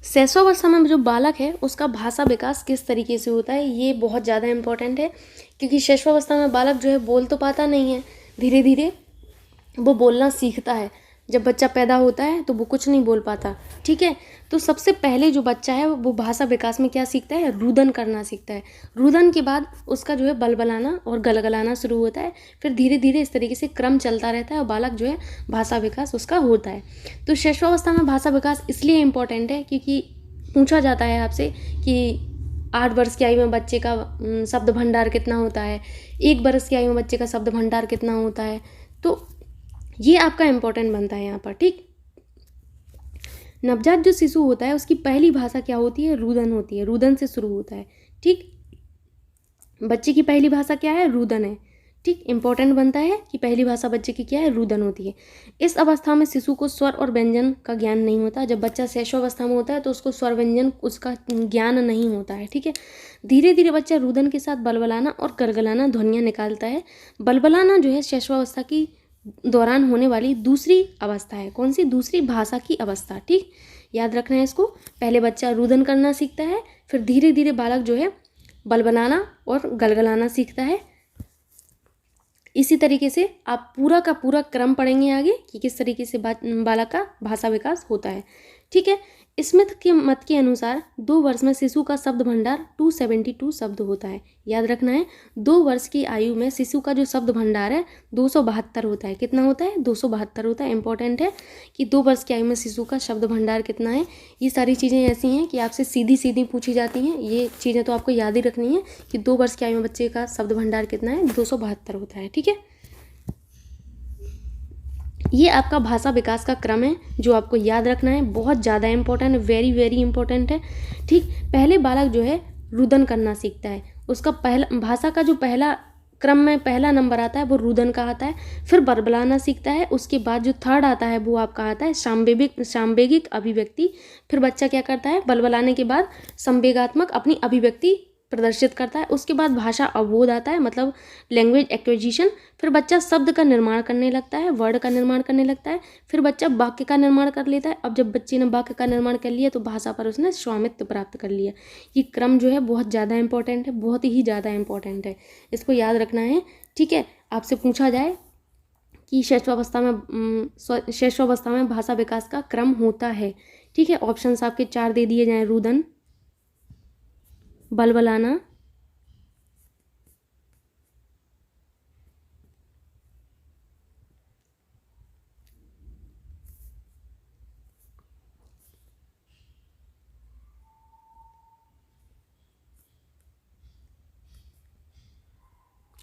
शैशवावस्था में जो बालक है उसका भाषा विकास किस तरीके से होता है, ये बहुत ज़्यादा इंपॉर्टेंट है। क्योंकि शैशवावस्था में बालक जो है बोल तो पाता नहीं है, धीरे धीरे वो बोलना सीखता है। जब बच्चा पैदा होता है तो वो कुछ नहीं बोल पाता। ठीक है। तो सबसे पहले जो बच्चा है वो भाषा विकास में क्या सीखता है? रुदन करना सीखता है। रुदन के बाद उसका जो है बलबलाना और गलगलाना शुरू होता है। फिर धीरे धीरे इस तरीके से क्रम चलता रहता है और बालक जो है भाषा विकास उसका होता है। तो शैशवावस्था में भाषा विकास इसलिए इम्पोर्टेंट है क्योंकि पूछा जाता है आपसे कि 8 वर्ष की आयु में बच्चे का शब्द भंडार कितना होता है, 1 वर्ष की आयु में बच्चे का शब्द भंडार कितना होता है। तो ये आपका इंपॉर्टेंट बनता है यहाँ पर। ठीक। नवजात जो शिशु होता है उसकी पहली भाषा क्या होती है? रुदन होती है। रुदन से शुरू होता है। ठीक। बच्चे की पहली भाषा क्या है? रुदन है। ठीक। इंपॉर्टेंट बनता है कि पहली भाषा बच्चे की क्या है? रुदन होती है। इस अवस्था में शिशु को स्वर और व्यंजन का ज्ञान नहीं होता। जब बच्चा शैशवावस्था में होता है तो उसको स्वर व्यंजन उसका ज्ञान नहीं होता है। ठीक है। धीरे धीरे बच्चा रुदन के साथ बलबलाना और गलगलाना ध्वनियाँ निकालता है। बलबलाना जो है शैशवावस्था की दौरान होने वाली दूसरी अवस्था है। कौन सी? दूसरी भाषा की अवस्था। ठीक। याद रखना है इसको। पहले बच्चा रुदन करना सीखता है, फिर धीरे धीरे बालक जो है बलबलाना और गलगलाना सीखता है। इसी तरीके से आप पूरा का पूरा क्रम पढ़ेंगे आगे कि किस तरीके से बालक का भाषा विकास होता है। ठीक है। स्मिथ के मत के अनुसार 2 वर्ष में शिशु का शब्द भंडार 272 शब्द होता है। याद रखना है 2 वर्ष की आयु में शिशु का जो शब्द भंडार है 272 होता है। कितना होता है? 272 होता है। इंपॉर्टेंट है कि 2 वर्ष की आयु में शिशु का शब्द भंडार कितना है। ये सारी चीज़ें ऐसी हैं कि आपसे सीधी सीधी पूछी जाती हैं। ये चीज़ें तो आपको याद ही रखनी है कि 2 वर्ष की आयु में बच्चे का शब्द भंडार कितना है? 272 होता है। ठीक है। ये आपका भाषा विकास का क्रम है जो आपको याद रखना है, बहुत ज़्यादा इंपॉर्टेंट है, वेरी वेरी इंपॉर्टेंट है। ठीक, पहले बालक जो है रुदन करना सीखता है, उसका पहला भाषा का जो पहला क्रम में पहला नंबर आता है वो रुदन का आता है, फिर बलबलाना सीखता है, उसके बाद जो थर्ड आता है वो आपका आता है सांवेगिक अभिव्यक्ति। फिर बच्चा क्या करता है, बलबलाने के बाद संवेगात्मक अपनी अभिव्यक्ति प्रदर्शित करता है, उसके बाद भाषा अवबोध आता है, मतलब लैंग्वेज एक्विजिशन। फिर बच्चा शब्द का निर्माण करने लगता है, वर्ड का निर्माण करने लगता है, फिर बच्चा वाक्य का निर्माण कर लेता है। अब जब बच्चे ने वाक्य का निर्माण कर लिया तो भाषा पर उसने स्वामित्व प्राप्त कर लिया। ये क्रम जो है बहुत ज़्यादा इंपॉर्टेंट है, बहुत ही ज़्यादा इंपॉर्टेंट है, इसको याद रखना है। ठीक है, आपसे पूछा जाए कि शैशवावस्था में भाषा विकास का क्रम होता है। ठीक है, ऑप्शंस आपके 4 दे दिए जाएँ, रुदन, बलबलाना,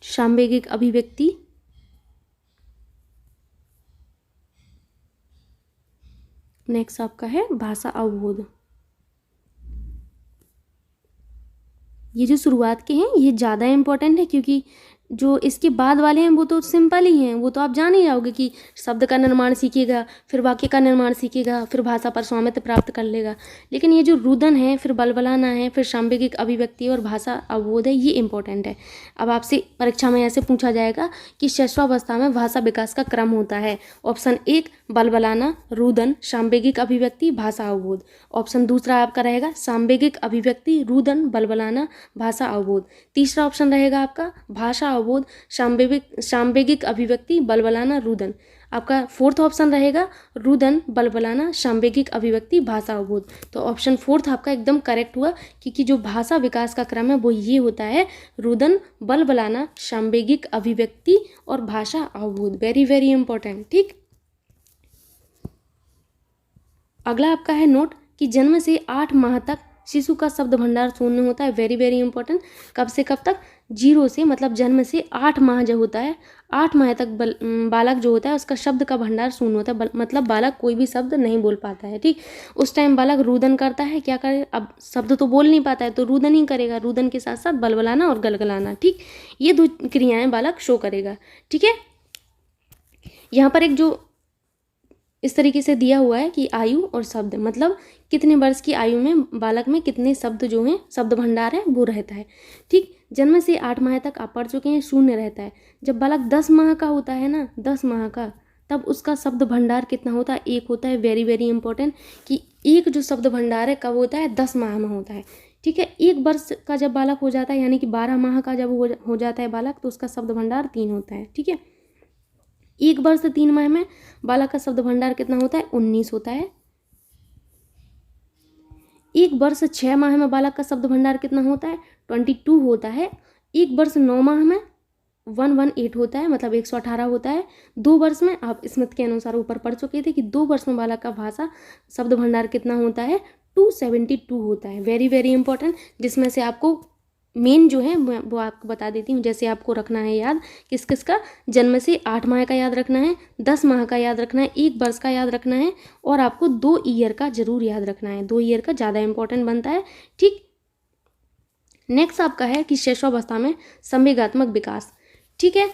सांवेगिक अभिव्यक्ति, नेक्स्ट आपका है भाषा अवबोध। ये जो शुरुआत के हैं ये ज़्यादा इंपॉर्टेंट है, क्योंकि जो इसके बाद वाले हैं वो तो सिंपल ही हैं, वो तो आप जान ही जाओगे कि शब्द का निर्माण सीखेगा, फिर वाक्य का निर्माण सीखेगा, फिर भाषा पर स्वामित्व प्राप्त कर लेगा। लेकिन ये जो रुदन है, फिर बलबलाना है, फिर सांवेगिक अभिव्यक्ति और भाषा अवबोध है, ये इंपॉर्टेंट है। अब आपसे परीक्षा में ऐसे पूछा जाएगा कि शैशवावस्था में भाषा विकास का क्रम होता है। ऑप्शन 1 बलबलाना, रुदन, सांवेगिक अभिव्यक्ति, भाषा अवबोध। ऑप्शन दूसरा आपका रहेगा सांवेगिक अभिव्यक्ति, रुदन, बलबलाना, भाषा अवबोध। तीसरा ऑप्शन रहेगा आपका भाषा अवबोध, सांवेगिक अभिव्यक्ति, बलबलाना, रुदन। आपका फोर्थ ऑप्शन रहेगा रुदन, बलबलाना, सांवेगिक अभिव्यक्ति, भाषा अवबोध। तो ऑप्शन फोर्थ आपका एकदम करेक्ट हुआ, क्योंकि जो भाषा विकास का क्रम है वो ये होता है रुदन, बलबलाना, सांवेगिक अभिव्यक्ति और भाषा अवबोध। Very very important. ठीक, अगला आपका है नोट कि जन्म से 8 माह तक शिशु का शब्द भंडार शून्य होता है। Very very important. कब से कब तक, 0 से, मतलब जन्म से 8 माह जो होता है, 8 माह तक बालक जो होता है उसका शब्द का भंडार शून्य होता है, मतलब बालक कोई भी शब्द नहीं बोल पाता है। ठीक, उस टाइम बालक रुदन करता है, क्या करे, अब शब्द तो बोल नहीं पाता है तो रुदन ही करेगा, रुदन के साथ साथ बलबलाना और गलगलाना। ठीक, ये 2 क्रियाएं बालक शो करेगा। ठीक है, यहाँ पर एक जो इस तरीके से दिया हुआ है कि आयु और शब्द, मतलब कितने वर्ष की आयु में बालक में कितने शब्द जो हैं, शब्द भंडार है वो रहता है। ठीक, जन्म से 8 माह तक आप पढ़ चुके हैं, शून्य रहता है। जब बालक 10 माह का होता है ना, 10 माह का, तब उसका शब्द भंडार कितना होता है, 1 होता है। वेरी वेरी इंपॉर्टेंट कि एक जो शब्द भंडार है कब होता है, 10 माह में होता है। ठीक है, 1 वर्ष का जब बालक हो जाता है, यानी कि 12 माह का जब हो जाता है बालक, तो उसका शब्द भंडार 3 होता है। ठीक है, 1 वर्ष 3 माह में बालक का शब्द भंडार कितना होता है, 19 होता है। 1 वर्ष 6 माह में बालक का शब्द भंडार कितना होता है, 22 होता है। 1 वर्ष 9 माह में 118 होता है, मतलब 118 होता है। 2 वर्ष में, आप स्मिथ के अनुसार ऊपर पढ़ चुके थे कि 2 वर्ष में बालक का भाषा शब्द भंडार कितना होता है, 272 होता है। वेरी वेरी इंपॉर्टेंट, जिसमें से आपको मेन जो है वो आपको बता देती हूँ। जैसे आपको रखना है याद, किस किस का, जन्म से 8 माह का याद रखना है, 10 माह का याद रखना है, 1 वर्ष का याद रखना है, और आपको 2 ईयर का जरूर याद रखना है। 2 ईयर का ज़्यादा इंपॉर्टेंट बनता है। ठीक, नेक्स्ट आपका है कि शैशवावस्था में संवेगात्मक विकास। ठीक है,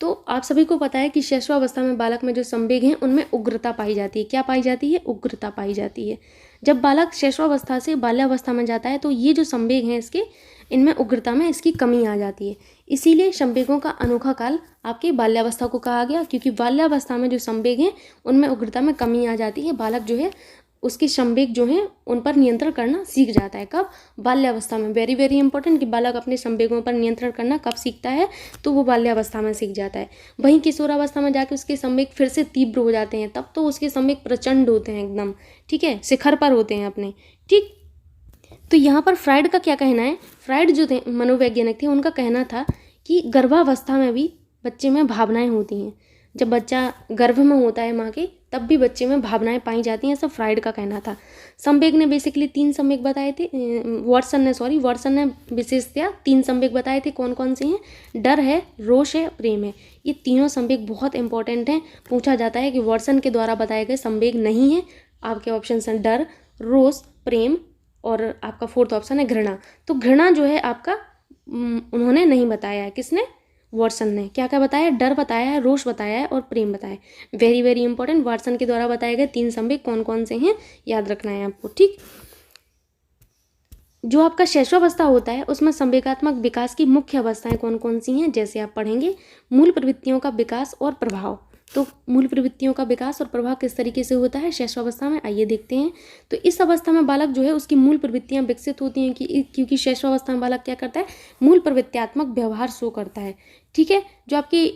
तो आप सभी को पता है कि शैशवावस्था में बालक में जो संवेग हैं उनमें उग्रता पाई जाती है। क्या पाई जाती है, उग्रता पाई जाती है। जब बालक शैशवावस्था से बाल्यावस्था में जाता है तो ये जो संवेग हैं इसके, इनमें उग्रता में इसकी कमी आ जाती है। इसीलिए संवेगों का अनोखा काल आपके बाल्यावस्था को कहा गया, क्योंकि बाल्यावस्था में जो संवेग हैं उनमें उग्रता में कमी आ जाती है। बालक जो है उसके संवेग जो हैं उन पर नियंत्रण करना सीख जाता है। कब, बाल्यावस्था में। वेरी वेरी इंपॉर्टेंट कि बालक अपने संवेगों पर नियंत्रण करना कब सीखता है, तो वो बाल्यावस्था में सीख जाता है। वहीं किशोरावस्था में जाके उसके संवेग फिर से तीव्र हो जाते हैं, तब तो उसके संवेग प्रचंड होते हैं एकदम। ठीक है, शिखर पर होते हैं अपने। ठीक, तो यहाँ पर फ्राइड का क्या कहना है, फ्राइड जो थे मनोवैज्ञानिक थे, उनका कहना था कि गर्भावस्था में भी बच्चे में भावनाएं होती हैं। जब बच्चा गर्भ में होता है माँ के, तब भी बच्चे में भावनाएं पाई जाती हैं, ऐसा फ्राइड का कहना था। संवेग ने बेसिकली 3 संवेग बताए थे, वाटसन ने विशेषतया 3 संवेग बताए थे। कौन कौन से हैं? डर है, रोष है, प्रेम है। ये तीनों संवेग बहुत इंपॉर्टेंट हैं। पूछा जाता है कि वाटसन के द्वारा बताए गए संवेग नहीं है। आपके ऑप्शन हैं डर, रोष, प्रेम और आपका 4th ऑप्शन है घृणा। तो घृणा जो है आपका उन्होंने नहीं बताया है। किसने? वाटसन ने। क्या क्या बताया? डर बताया है, रोष बताया है और प्रेम बताया है। Very very important. वाटसन के द्वारा बताए गए 3 संवेग कौन कौन से हैं, याद रखना है आपको। ठीक, जो आपका शैशवावस्था होता है उसमें संवेगात्मक विकास की मुख्य अवस्थाएं कौन कौन सी हैं, जैसे आप पढ़ेंगे मूल प्रवृत्तियों का विकास और प्रभाव। तो मूल प्रवृत्तियों का विकास और प्रभाव किस तरीके से होता है शैशवावस्था में, आइए देखते हैं। तो इस अवस्था में बालक जो है उसकी मूल प्रवृत्तियां विकसित होती हैं, क्योंकि शैशवावस्था में बालक क्या करता है? मूल प्रवृत्त्यात्मक व्यवहार शो करता है। ठीक है, जो आपकी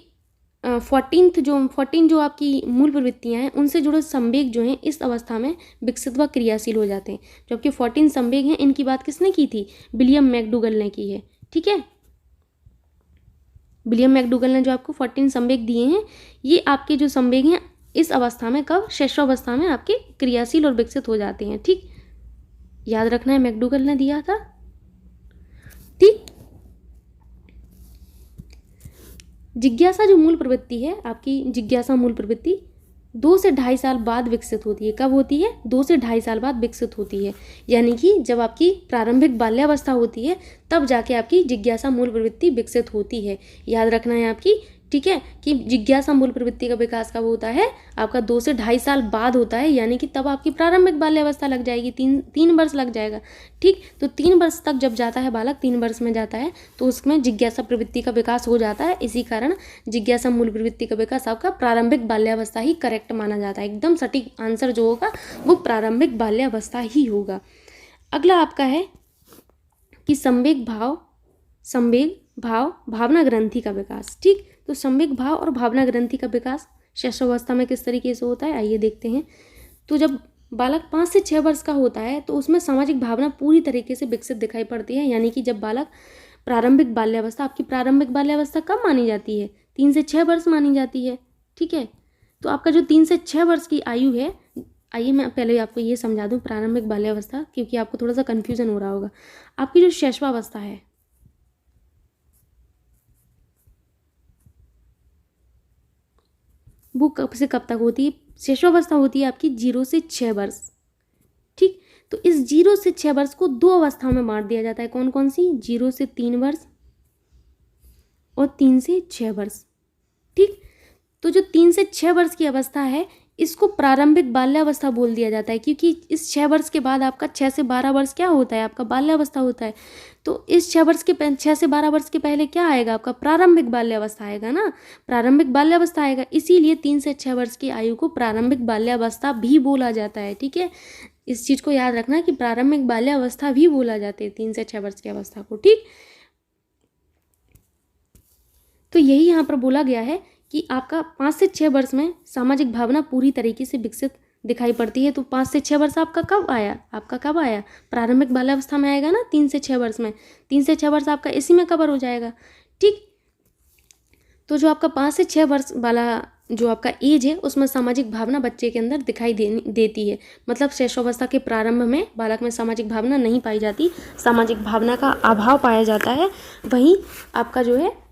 14 जो आपकी मूल प्रवृत्तियां हैं उनसे जुड़े संवेग जो हैं इस अवस्था में विकसित व क्रियाशील हो जाते हैं। जो आपके 14 संवेग हैं इनकी बात किसने की थी? विलियम मैकडूगल ने की है। ठीक है, विलियम मैकडूगल ने जो आपको 14 संवेग दिए हैं, ये आपके जो संवेग हैं इस अवस्था में कब? शैशवावस्था में आपके क्रियाशील और विकसित हो जाते हैं। ठीक, याद रखना है मैकडूगल ने दिया था। ठीक, जिज्ञासा जो मूल प्रवृत्ति है आपकी, जिज्ञासा मूल प्रवृत्ति 2 से 2.5 साल बाद विकसित होती है। कब होती है? 2 से 2.5 साल बाद विकसित होती है। यानी कि जब आपकी प्रारंभिक बाल्यावस्था होती है तब जाके आपकी जिज्ञासा मूल प्रवृत्ति विकसित होती है। याद रखना है आपकी। ठीक है, कि जिज्ञासा मूल प्रवृत्ति का विकास कब होता है? आपका 2 से 2.5 साल बाद होता है, यानी कि तब आपकी प्रारंभिक बाल्यावस्था लग जाएगी, 3 वर्ष लग जाएगा। ठीक, तो 3 वर्ष तक जब जाता है बालक, 3 वर्ष में जाता है तो उसमें जिज्ञासा प्रवृत्ति का विकास हो जाता है। इसी कारण जिज्ञासा मूल प्रवृत्ति का विकास आपका प्रारंभिक बाल्यावस्था ही करेक्ट माना जाता है। एकदम सटीक आंसर जो होगा वो प्रारंभिक बाल्यावस्था ही होगा। अगला आपका है कि संवेग भाव भावना ग्रंथि का विकास। ठीक, तो संवेग भाव और भावना ग्रंथि का विकास शैशवावस्था में किस तरीके से होता है, आइए देखते हैं। तो जब बालक 5 से 6 वर्ष का होता है तो उसमें सामाजिक भावना पूरी तरीके से विकसित दिखाई पड़ती है। यानी कि जब बालक प्रारंभिक बाल्यावस्था, आपकी प्रारंभिक बाल्यावस्था कब मानी जाती है? 3 से 6 वर्ष मानी जाती है। ठीक है, तो आपका जो 3 से 6 वर्ष की आयु है, आइए मैं पहले आपको ये समझा दूं प्रारंभिक बाल्यावस्था, क्योंकि आपको थोड़ा सा कन्फ्यूजन हो रहा होगा। आपकी जो शैशवावस्था है वो कब से कब तक होती है? शैशवावस्था होती है आपकी 0 से 6 वर्ष। ठीक, तो इस 0 से 6 वर्ष को 2 अवस्थाओं में बांट दिया जाता है। कौन कौन सी? 0 से 3 वर्ष और 3 से 6 वर्ष। ठीक, तो जो 3 से 6 वर्ष की अवस्था है इसको प्रारंभिक बाल्यावस्था बोल दिया जाता है, क्योंकि इस 6 वर्ष के बाद आपका 6 से 12 वर्ष क्या होता है? आपका बाल्यावस्था होता है। तो इस 6 से 12 वर्ष के पहले क्या आएगा? आपका प्रारंभिक बाल्यावस्था आएगा ना, प्रारंभिक बाल्यावस्था आएगा। इसीलिए 3 से 6 वर्ष की आयु को प्रारंभिक बाल्यावस्था भी बोला जाता है। ठीक है, इस चीज़ को याद रखना कि प्रारंभिक बाल्यावस्था भी बोला जाता है 3 से 6 वर्ष की अवस्था को। ठीक, तो यही यहाँ पर बोला गया है कि आपका 5 से 6 वर्ष में सामाजिक भावना पूरी तरीके से विकसित दिखाई पड़ती है। तो 5 से 6 वर्ष आपका कब आया? आपका कब आया? प्रारंभिक बाल्यावस्था में आएगा ना, 3 से 6 वर्ष में। 3 से 6 वर्ष आपका इसी में कवर हो जाएगा। ठीक, तो जो आपका 5 से 6 वर्ष वाला जो आपका एज है उसमें सामाजिक भावना बच्चे के अंदर दिखाई देती है। मतलब शैशवावस्था के प्रारंभ में बालक में सामाजिक भावना नहीं पाई जाती, सामाजिक भावना का अभाव पाया जाता है। वहीं आपका जो है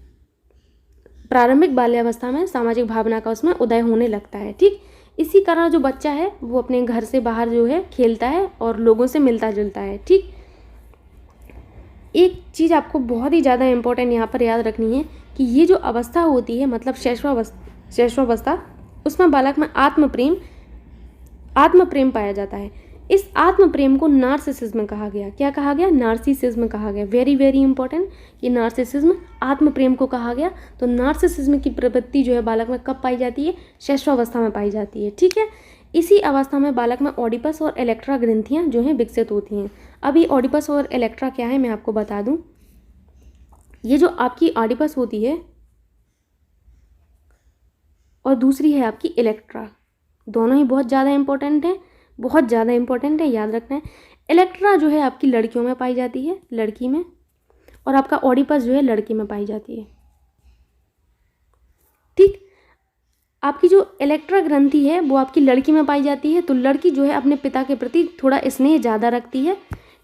प्रारंभिक बाल्यावस्था में सामाजिक भावना का उसमें उदय होने लगता है। ठीक, इसी कारण जो बच्चा है वो अपने घर से बाहर जो है खेलता है और लोगों से मिलता जुलता है। ठीक, एक चीज़ आपको बहुत ही ज़्यादा इम्पोर्टेंट यहाँ पर याद रखनी है कि ये जो अवस्था होती है मतलब शैशवावस्था, उसमें बालक में आत्म प्रेम पाया जाता है। इस आत्म प्रेम को नार्सिसिज्म कहा गया। क्या कहा गया? नार्सिसिज्म कहा गया। वेरी वेरी इंपॉर्टेंट, कि नार्सिसिज्म आत्म प्रेम को कहा गया। तो नार्सिसिज्म की प्रवृत्ति जो है बालक में कब पाई जाती है? शैशवावस्था में पाई जाती है। ठीक है, इसी अवस्था में बालक में ऑडिपस और इलेक्ट्रा ग्रंथियां जो हैं विकसित होती हैं। अभी ऑडिपस और इलेक्ट्रा क्या है मैं आपको बता दूं। ये जो आपकी ऑडिपस होती है और दूसरी है आपकी इलेक्ट्रा, दोनों ही बहुत ज़्यादा इंपॉर्टेंट है, बहुत ज़्यादा इंपॉर्टेंट है, याद रखना है। इलेक्ट्रा जो है आपकी लड़कियों में पाई जाती है, लड़की में, और आपका ऑडिपस जो है लड़की में पाई जाती है। ठीक, आपकी जो इलेक्ट्रा ग्रंथि है वो आपकी लड़की में पाई जाती है, तो लड़की जो है अपने पिता के प्रति थोड़ा स्नेह ज़्यादा रखती है।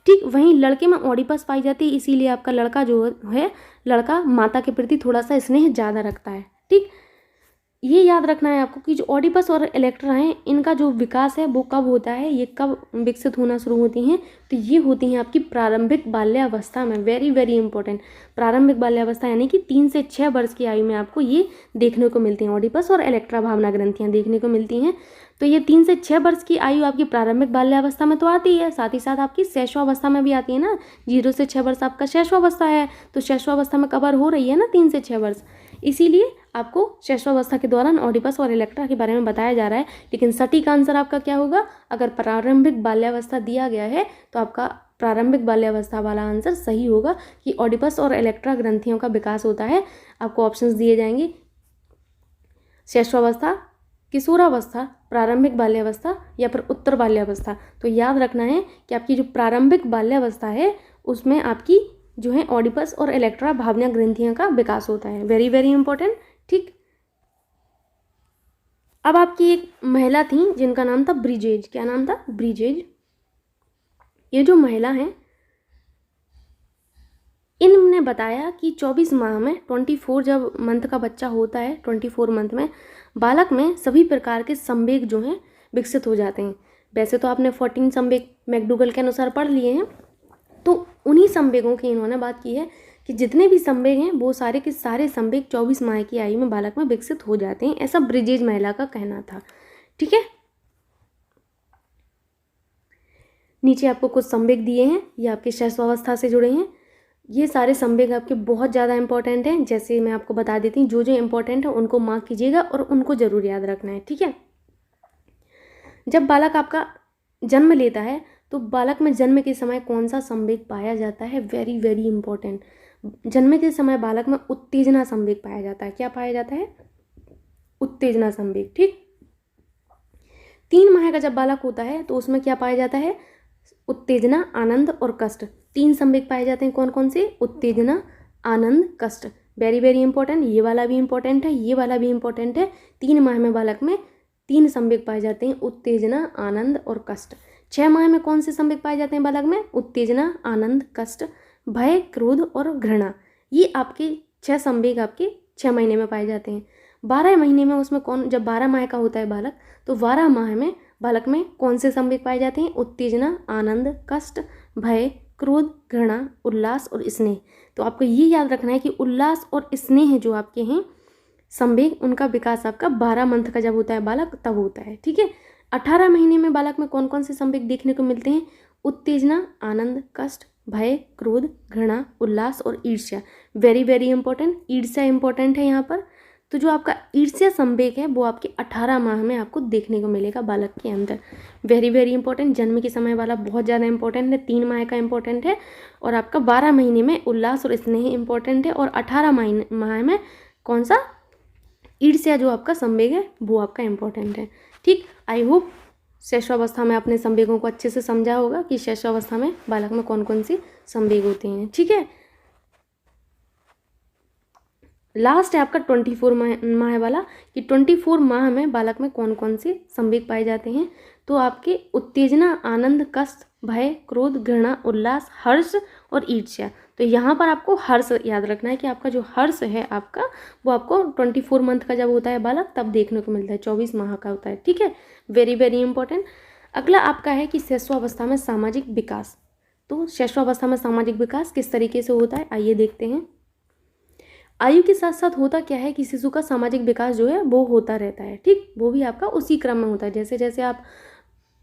ठीक वहीं लड़के में ऑडिपस पाई जाती है, इसीलिए आपका लड़का जो है लड़का माता के प्रति थोड़ा सा स्नेह ज़्यादा रखता है। ठीक, ये याद रखना है आपको कि जो ऑडिपस और इलेक्ट्रा हैं इनका जो विकास है वो कब होता है, ये कब विकसित होना शुरू होती हैं, तो ये होती हैं आपकी प्रारंभिक बाल्यावस्था में। वेरी वेरी इंपॉर्टेंट, प्रारंभिक बाल्यावस्था यानी कि 3 से 6 वर्ष की आयु में आपको ये देखने को मिलती हैं, ऑडिपस और इलेक्ट्रा भावना ग्रंथियाँ देखने को मिलती हैं। तो ये 3 से 6 वर्ष की आयु आपकी प्रारंभिक बाल्यावस्था में तो आती है, साथ ही साथ आपकी शैशवावस्था में भी आती है ना। 0 से 6 वर्ष आपका शैशवावस्था है, तो शैशवावस्था में कवर हो रही है ना 3 से 6 वर्ष, इसीलिए आपको शैशवावस्था के दौरान ऑडिपस और इलेक्ट्रा के बारे में बताया जा रहा है। लेकिन सटीक आंसर आपका क्या होगा, अगर प्रारंभिक बाल्यावस्था दिया गया है तो आपका प्रारंभिक बाल्यावस्था वाला आंसर सही होगा कि ऑडिपस और इलेक्ट्रा ग्रंथियों का विकास होता है। आपको ऑप्शंस दिए जाएंगे, शैशवावस्था, किशोरावस्था, प्रारंभिक बाल्यावस्था या फिर उत्तर बाल्यावस्था। तो याद रखना है कि आपकी जो प्रारंभिक बाल्यावस्था है उसमें आपकी जो है ऑडिपस और इलेक्ट्रा भावना ग्रंथियों का विकास होता है। Very very important. ठीक, अब आपकी एक महिला थी जिनका नाम था ब्रिजेज। क्या नाम था? ब्रिजेज। ये जो महिला हैं इनने बताया कि 24 माह में 24 जब मंथ का बच्चा होता है, 24 मंथ में बालक में सभी प्रकार के संवेग जो हैं विकसित हो जाते हैं। वैसे तो आपने 14 संवेग मैकडूगल के अनुसार पढ़ लिए हैं, तो उन्हीं संवेगों की इन्होंने बात की है कि जितने भी संवेग हैं वो सारे के सारे संवेग 24 माह की आयु में बालक में विकसित हो जाते हैं, ऐसा ब्रिजेज महिला का कहना था। ठीक है, नीचे आपको कुछ संवेग दिए हैं, ये आपके शैशवावस्था से जुड़े हैं। ये सारे संवेग आपके बहुत ज़्यादा इंपॉर्टेंट हैं, जैसे मैं आपको बता देती हूँ, जो जो इंपॉर्टेंट है उनको मार्क कीजिएगा और उनको ज़रूर याद रखना है। ठीक है, जब बालक आपका जन्म लेता है तो बालक में जन्म के समय कौन सा संवेग पाया जाता है? वेरी वेरी इंपॉर्टेंट, जन्म के समय बालक में उत्तेजना संवेग पाया जाता है। क्या पाया जाता है? उत्तेजना संवेग। ठीक, 3 माह का जब बालक होता है तो उसमें क्या पाया जाता है? उत्तेजना, आनंद और कष्ट। 3 संवेग पाए जाते हैं, कौन कौन से? उत्तेजना, आनंद, कष्ट। वेरी वेरी इंपॉर्टेंट, ये वाला भी इंपॉर्टेंट है, ये वाला भी इंपॉर्टेंट है। 3 माह में बालक में 3 संवेग पाए जाते हैं, उत्तेजना, आनंद और कष्ट। 6 माह में कौन से संवेग पाए जाते हैं बालक में? उत्तेजना, आनंद, कष्ट, भय, क्रोध और घृणा। ये आपके 6 संवेग आपके 6 महीने में पाए जाते हैं। 12 महीने में उसमें कौन, जब 12 माह का होता है बालक, तो 12 माह में बालक में कौन से संवेग पाए जाते हैं? उत्तेजना, आनंद, कष्ट, भय, क्रोध, घृणा, उल्लास और स्नेह। तो आपको ये याद रखना है कि उल्लास और स्नेह जो आपके हैं संवेग, उनका विकास आपका 12 मंथ का जब होता है बालक तब होता है। ठीक है, 18 महीने में बालक में कौन कौन से संवेग देखने को मिलते हैं? उत्तेजना, आनंद, कष्ट, भय, क्रोध, घृणा, उल्लास और ईर्ष्या। वेरी वेरी इंपॉर्टेंट, ईर्ष्या इंपॉर्टेंट है यहाँ पर। तो जो आपका ईर्ष्या संवेग है वो आपके 18 माह में आपको देखने को मिलेगा बालक के अंदर। वेरी वेरी इंपॉर्टेंट, जन्म के समय वाला बहुत ज़्यादा इंपॉर्टेंट है, 3 माह का इंपॉर्टेंट है, और आपका 12 महीने में उल्लास और स्नेह इंपॉर्टेंट है, और 18 माह में कौन सा? ईर्ष्या जो आपका संवेग है वो आपका इंपॉर्टेंट है। ठीक, आई होप शैशवावस्था में अपने संवेगों को अच्छे से समझा होगा कि शैशवावस्था में बालक में कौन कौन से संवेग होते हैं। ठीक है, लास्ट है आपका 24 माह वाला कि 24 माह में बालक में कौन कौन से संवेग पाए जाते हैं। तो आपके उत्तेजना, आनंद, कष्ट, भय, क्रोध, घृणा, उल्लास, हर्ष और ईर्ष्या। तो यहाँ पर आपको हर्ष याद रखना है कि आपका जो हर्ष है आपका वो आपको 24 मंथ का जब होता है बालक तब देखने को मिलता है, 24 माह का होता है। ठीक है, वेरी वेरी इंपॉर्टेंट। अगला आपका है कि शैशवावस्था में सामाजिक विकास। तो शैशवावस्था में सामाजिक विकास किस तरीके से होता है, आइए देखते हैं। आयु के साथ साथ होता क्या है कि शिशु का सामाजिक विकास जो है वो होता रहता है। ठीक, वो भी आपका उसी क्रम में होता है, जैसे जैसे आप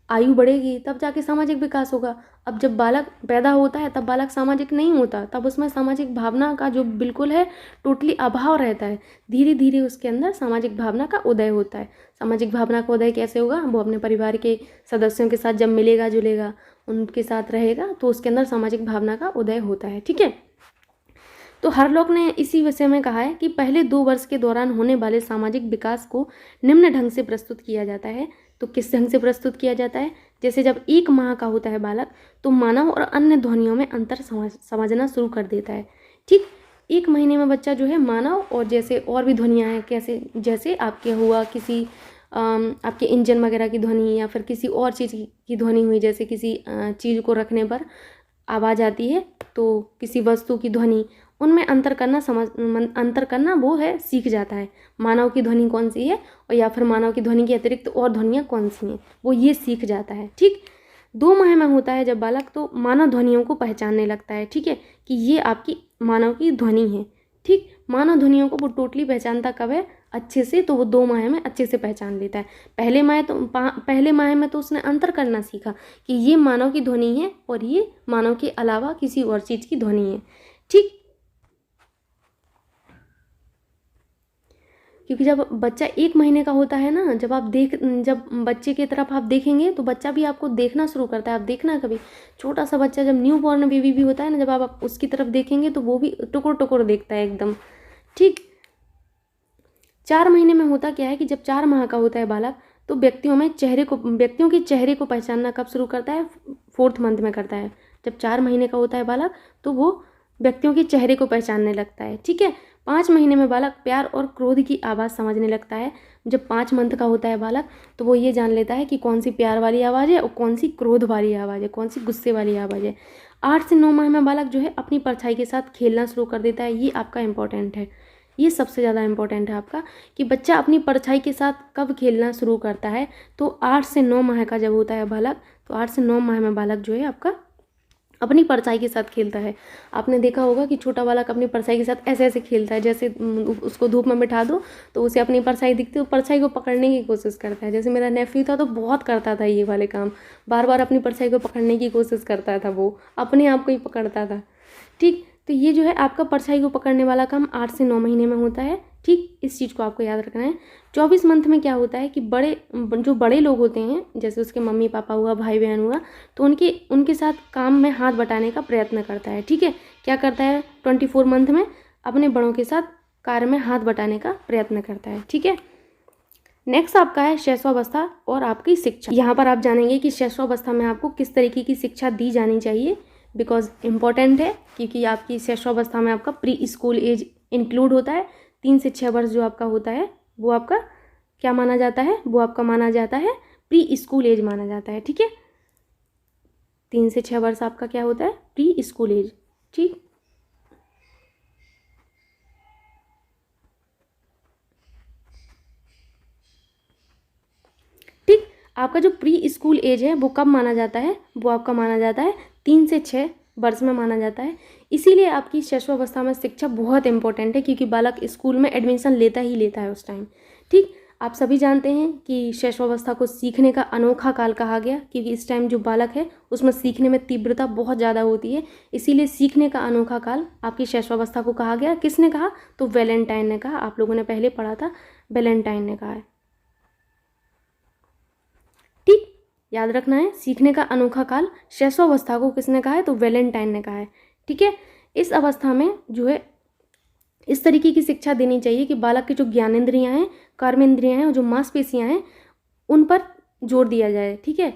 आयु बढ़ेगी तब जाके सामाजिक विकास होगा। अब जब बालक पैदा होता है तब बालक सामाजिक नहीं होता, तब उसमें सामाजिक भावना का जो बिल्कुल है टोटली अभाव रहता है। धीरे धीरे उसके अंदर सामाजिक भावना का उदय होता है। सामाजिक भावना का उदय कैसे होगा? वो अपने परिवार के सदस्यों के साथ जब मिलेगा जुलेगा, उनके साथ रहेगा, तो उसके अंदर सामाजिक भावना का उदय होता है। ठीक है, तो हरलॉक ने इसी विषय में कहा है कि पहले 2 वर्ष के दौरान होने वाले सामाजिक विकास को निम्न ढंग से प्रस्तुत किया जाता है। तो किस ढंग से प्रस्तुत किया जाता है? जैसे जब 1 माह का होता है बालक तो मानव और अन्य ध्वनियों में अंतर समझना शुरू कर देता है। ठीक, 1 महीने में बच्चा जो है मानव और जैसे और भी ध्वनियाँ हैं, कैसे जैसे आपके हुआ किसी आपके इंजन वगैरह की ध्वनि या फिर किसी और चीज़ की ध्वनि हुई, जैसे किसी चीज़ को रखने पर आवाज़ आती है, तो किसी वस्तु की ध्वनि, उनमें अंतर करना वो है सीख जाता है। मानव की ध्वनि कौन सी है और या फिर मानव की ध्वनि के अतिरिक्त और ध्वनियाँ कौन सी हैं, वो ये सीख जाता है। ठीक, 2 माह में होता है जब बालक, तो मानव ध्वनियों को पहचानने लगता है। ठीक है, कि ये आपकी मानव की ध्वनि है। ठीक, मानव ध्वनियों को वो टोटली पहचानता कब है? अच्छे से, तो वो 2 माह में अच्छे से पहचान लेता है। पहले माह में तो उसने अंतर करना सीखा कि ये मानव की ध्वनि है और ये मानव के अलावा किसी और चीज़ की ध्वनि है। ठीक, क्योंकि जब बच्चा 1 महीने का होता है ना, जब बच्चे की तरफ आप देखेंगे तो बच्चा भी आपको देखना शुरू करता है। आप देखना कभी छोटा सा बच्चा जब न्यू बॉर्न बेबी भी होता है ना, जब आप उसकी तरफ देखेंगे तो वो भी टुकुर टुकुर देखता है एकदम। ठीक, 4 महीने में होता क्या है कि जब 4 माह का होता है बालक, तो व्यक्तियों के चेहरे को पहचानना कब शुरू करता है? 4th मंथ में करता है। जब 4 महीने का होता है बालक, तो वो व्यक्तियों के चेहरे को पहचानने लगता है। ठीक है, 5 महीने में बालक प्यार और क्रोध की आवाज़ समझने लगता है। जब 5 मंथ का होता है बालक, तो वो ये जान लेता है कि कौन सी प्यार वाली आवाज़ है और कौन सी क्रोध वाली आवाज़ है, कौन सी गुस्से वाली आवाज़ है। 8 से 9 माह में बालक जो है अपनी परछाई के साथ खेलना शुरू कर देता है। ये आपका इम्पोर्टेंट है, ये सबसे ज़्यादा इम्पोर्टेंट है आपका, कि बच्चा अपनी परछाई के साथ कब खेलना शुरू करता है? तो 8 से 9 माह का जब होता है बालक, तो 8 से 9 माह में बालक जो है आपका अपनी परछाई के साथ खेलता है। आपने देखा होगा कि छोटा बालक अपनी परछाई के साथ ऐसे ऐसे खेलता है, जैसे उसको धूप में बिठा दो तो उसे अपनी परछाई दिखती है, तो परछाई को पकड़ने की कोशिश करता है। जैसे मेरा नेफ्यू था तो बहुत करता था ये वाले काम, बार बार अपनी परछाई को पकड़ने की कोशिश करता था, वो अपने आप को ही पकड़ता था। ठीक, तो ये जो है आपका परछाई को पकड़ने वाला काम 8 से 9 महीने में होता है। ठीक, इस चीज़ को आपको याद रखना है। 24 मंथ में क्या होता है कि जो बड़े लोग होते हैं, जैसे उसके मम्मी पापा हुआ, भाई बहन हुआ, तो उनके साथ काम में हाथ बटाने का प्रयत्न करता है। ठीक है, क्या करता है? 24 मंथ में अपने बड़ों के साथ कार्य में हाथ बटाने का प्रयत्न करता है। ठीक है, नेक्स्ट आपका है शैशवावस्था और आपकी शिक्षा। यहाँ पर आप जानेंगे कि शैशवावस्था में आपको किस तरीके की शिक्षा दी जानी चाहिए, बिकॉज इम्पॉर्टेंट है, क्योंकि आपकी शैशवावस्था में आपका प्री स्कूल एज इंक्लूड होता है। 3 से 6 वर्ष जो आपका होता है वो आपका क्या माना जाता है? वो आपका माना जाता है प्री स्कूल एज माना जाता है। ठीक है, 3 से 6 वर्ष आपका क्या होता है? Preschool age. ठीक, ठीक, आपका जो प्री स्कूल एज है वो कब माना जाता है? वो आपका माना जाता है 3 से 6 वर्ष में माना जाता है। इसीलिए आपकी शैशवावस्था में शिक्षा बहुत इंपॉर्टेंट है, क्योंकि बालक स्कूल में एडमिशन लेता ही लेता है उस टाइम। ठीक, आप सभी जानते हैं कि शैशवावस्था को सीखने का अनोखा काल कहा गया, क्योंकि इस टाइम जो बालक है उसमें सीखने में तीव्रता बहुत ज़्यादा होती है। इसीलिए सीखने का अनोखा काल आपकी शैशवावस्था को कहा गया। किसने कहा? तो वैलेंटाइन ने कहा। आप लोगों ने पहले पढ़ा था, वैलेंटाइन ने कहा है। ठीक, याद रखना है, सीखने का अनोखा काल शैशवावस्था को किसने कहा है? तो वैलेंटाइन ने कहा है। ठीक है, इस अवस्था में जो है इस तरीके की शिक्षा देनी चाहिए कि बालक की जो ज्ञानेंद्रियां हैं, कर्मेंद्रियां हैं और जो मांसपेशियां हैं, उन पर जोर दिया जाए। ठीक है,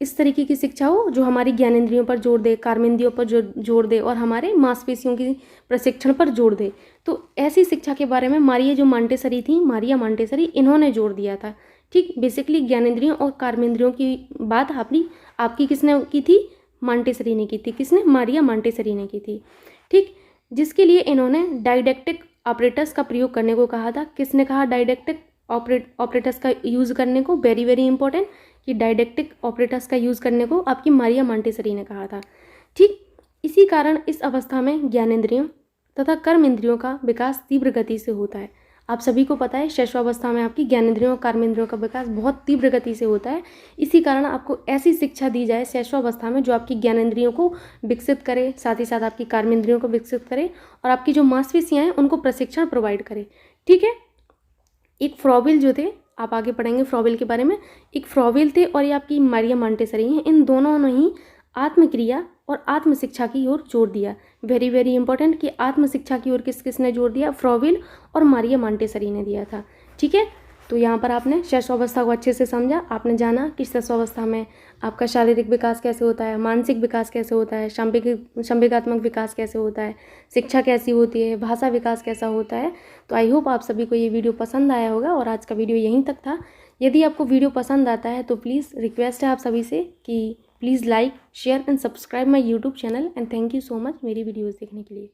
इस तरीके की शिक्षा हो जो हमारी ज्ञानेंद्रियों पर जोर दे, कर्मेंद्रियों पर जोर दे और हमारे मांसपेशियों की प्रशिक्षण पर जोर दे। तो ऐसी शिक्षा के बारे में मारिया मांटेसरी, इन्होंने जोर दिया था। ठीक, बेसिकली ज्ञानेंद्रियों और कर्मेंद्रियों की बात आपकी किसने की थी? मांटेसरी ने की थी। किसने? मारिया मांटेसरी ने की थी। ठीक, जिसके लिए इन्होंने डाइडेक्टिक ऑपरेटर्स का प्रयोग करने को कहा था। किसने कहा डाइडेक्टिक ऑपरेटर्स का यूज़ करने को? वेरी वेरी इंपॉर्टेंट, कि डाइडेक्टिक ऑपरेटर्स का यूज़ करने को आपकी मारिया मांटेसरी ने कहा था। ठीक, इसी कारण इस अवस्था में ज्ञानेंद्रियों तथा कर्मेंद्रियों का विकास तीव्र गति से होता है। आप सभी को पता है शैशवावस्था में आपकी ज्ञानेंद्रियों और कर्मेंद्रियों का विकास बहुत तीव्र गति से होता है। इसी कारण आपको ऐसी शिक्षा दी जाए शैशवावस्था में जो आपकी ज्ञानेंद्रियों को विकसित करे, साथ ही साथ आपकी कर्मेंद्रियों को विकसित करे और आपकी जो मांसपेशियां हैं उनको प्रशिक्षण प्रोवाइड करे। ठीक है, एक फ्रॉबिल जो थे, आप आगे पढ़ेंगे फ्रॉबिल के बारे में। एक फ्रॉबिल थे और ये आपकी मारिया मांटेसरी हैं। इन दोनों ने ही आत्मक्रिया और आत्म शिक्षा की ओर जोर दिया। वेरी वेरी इंपॉर्टेंट, कि आत्म शिक्षा की ओर किसने जोर दिया? फ्रॉबिल और मारिया मांटेसरी ने दिया था। ठीक है, तो यहाँ पर आपने शैशवावस्था को अच्छे से समझा, आपने जाना कि शैशवावस्था में आपका शारीरिक विकास कैसे होता है, मानसिक विकास कैसे होता है, संवेगात्मक विकास कैसे होता है, शिक्षा कैसी होती है, भाषा विकास कैसा होता है। तो आई होप आप सभी को ये वीडियो पसंद आया होगा और आज का वीडियो यहीं तक था। यदि आपको वीडियो पसंद आता है तो प्लीज़ रिक्वेस्ट है आप सभी से कि please like, share and subscribe my YouTube channel and thank you so much मेरी वीडियोज़ देखने के लिए।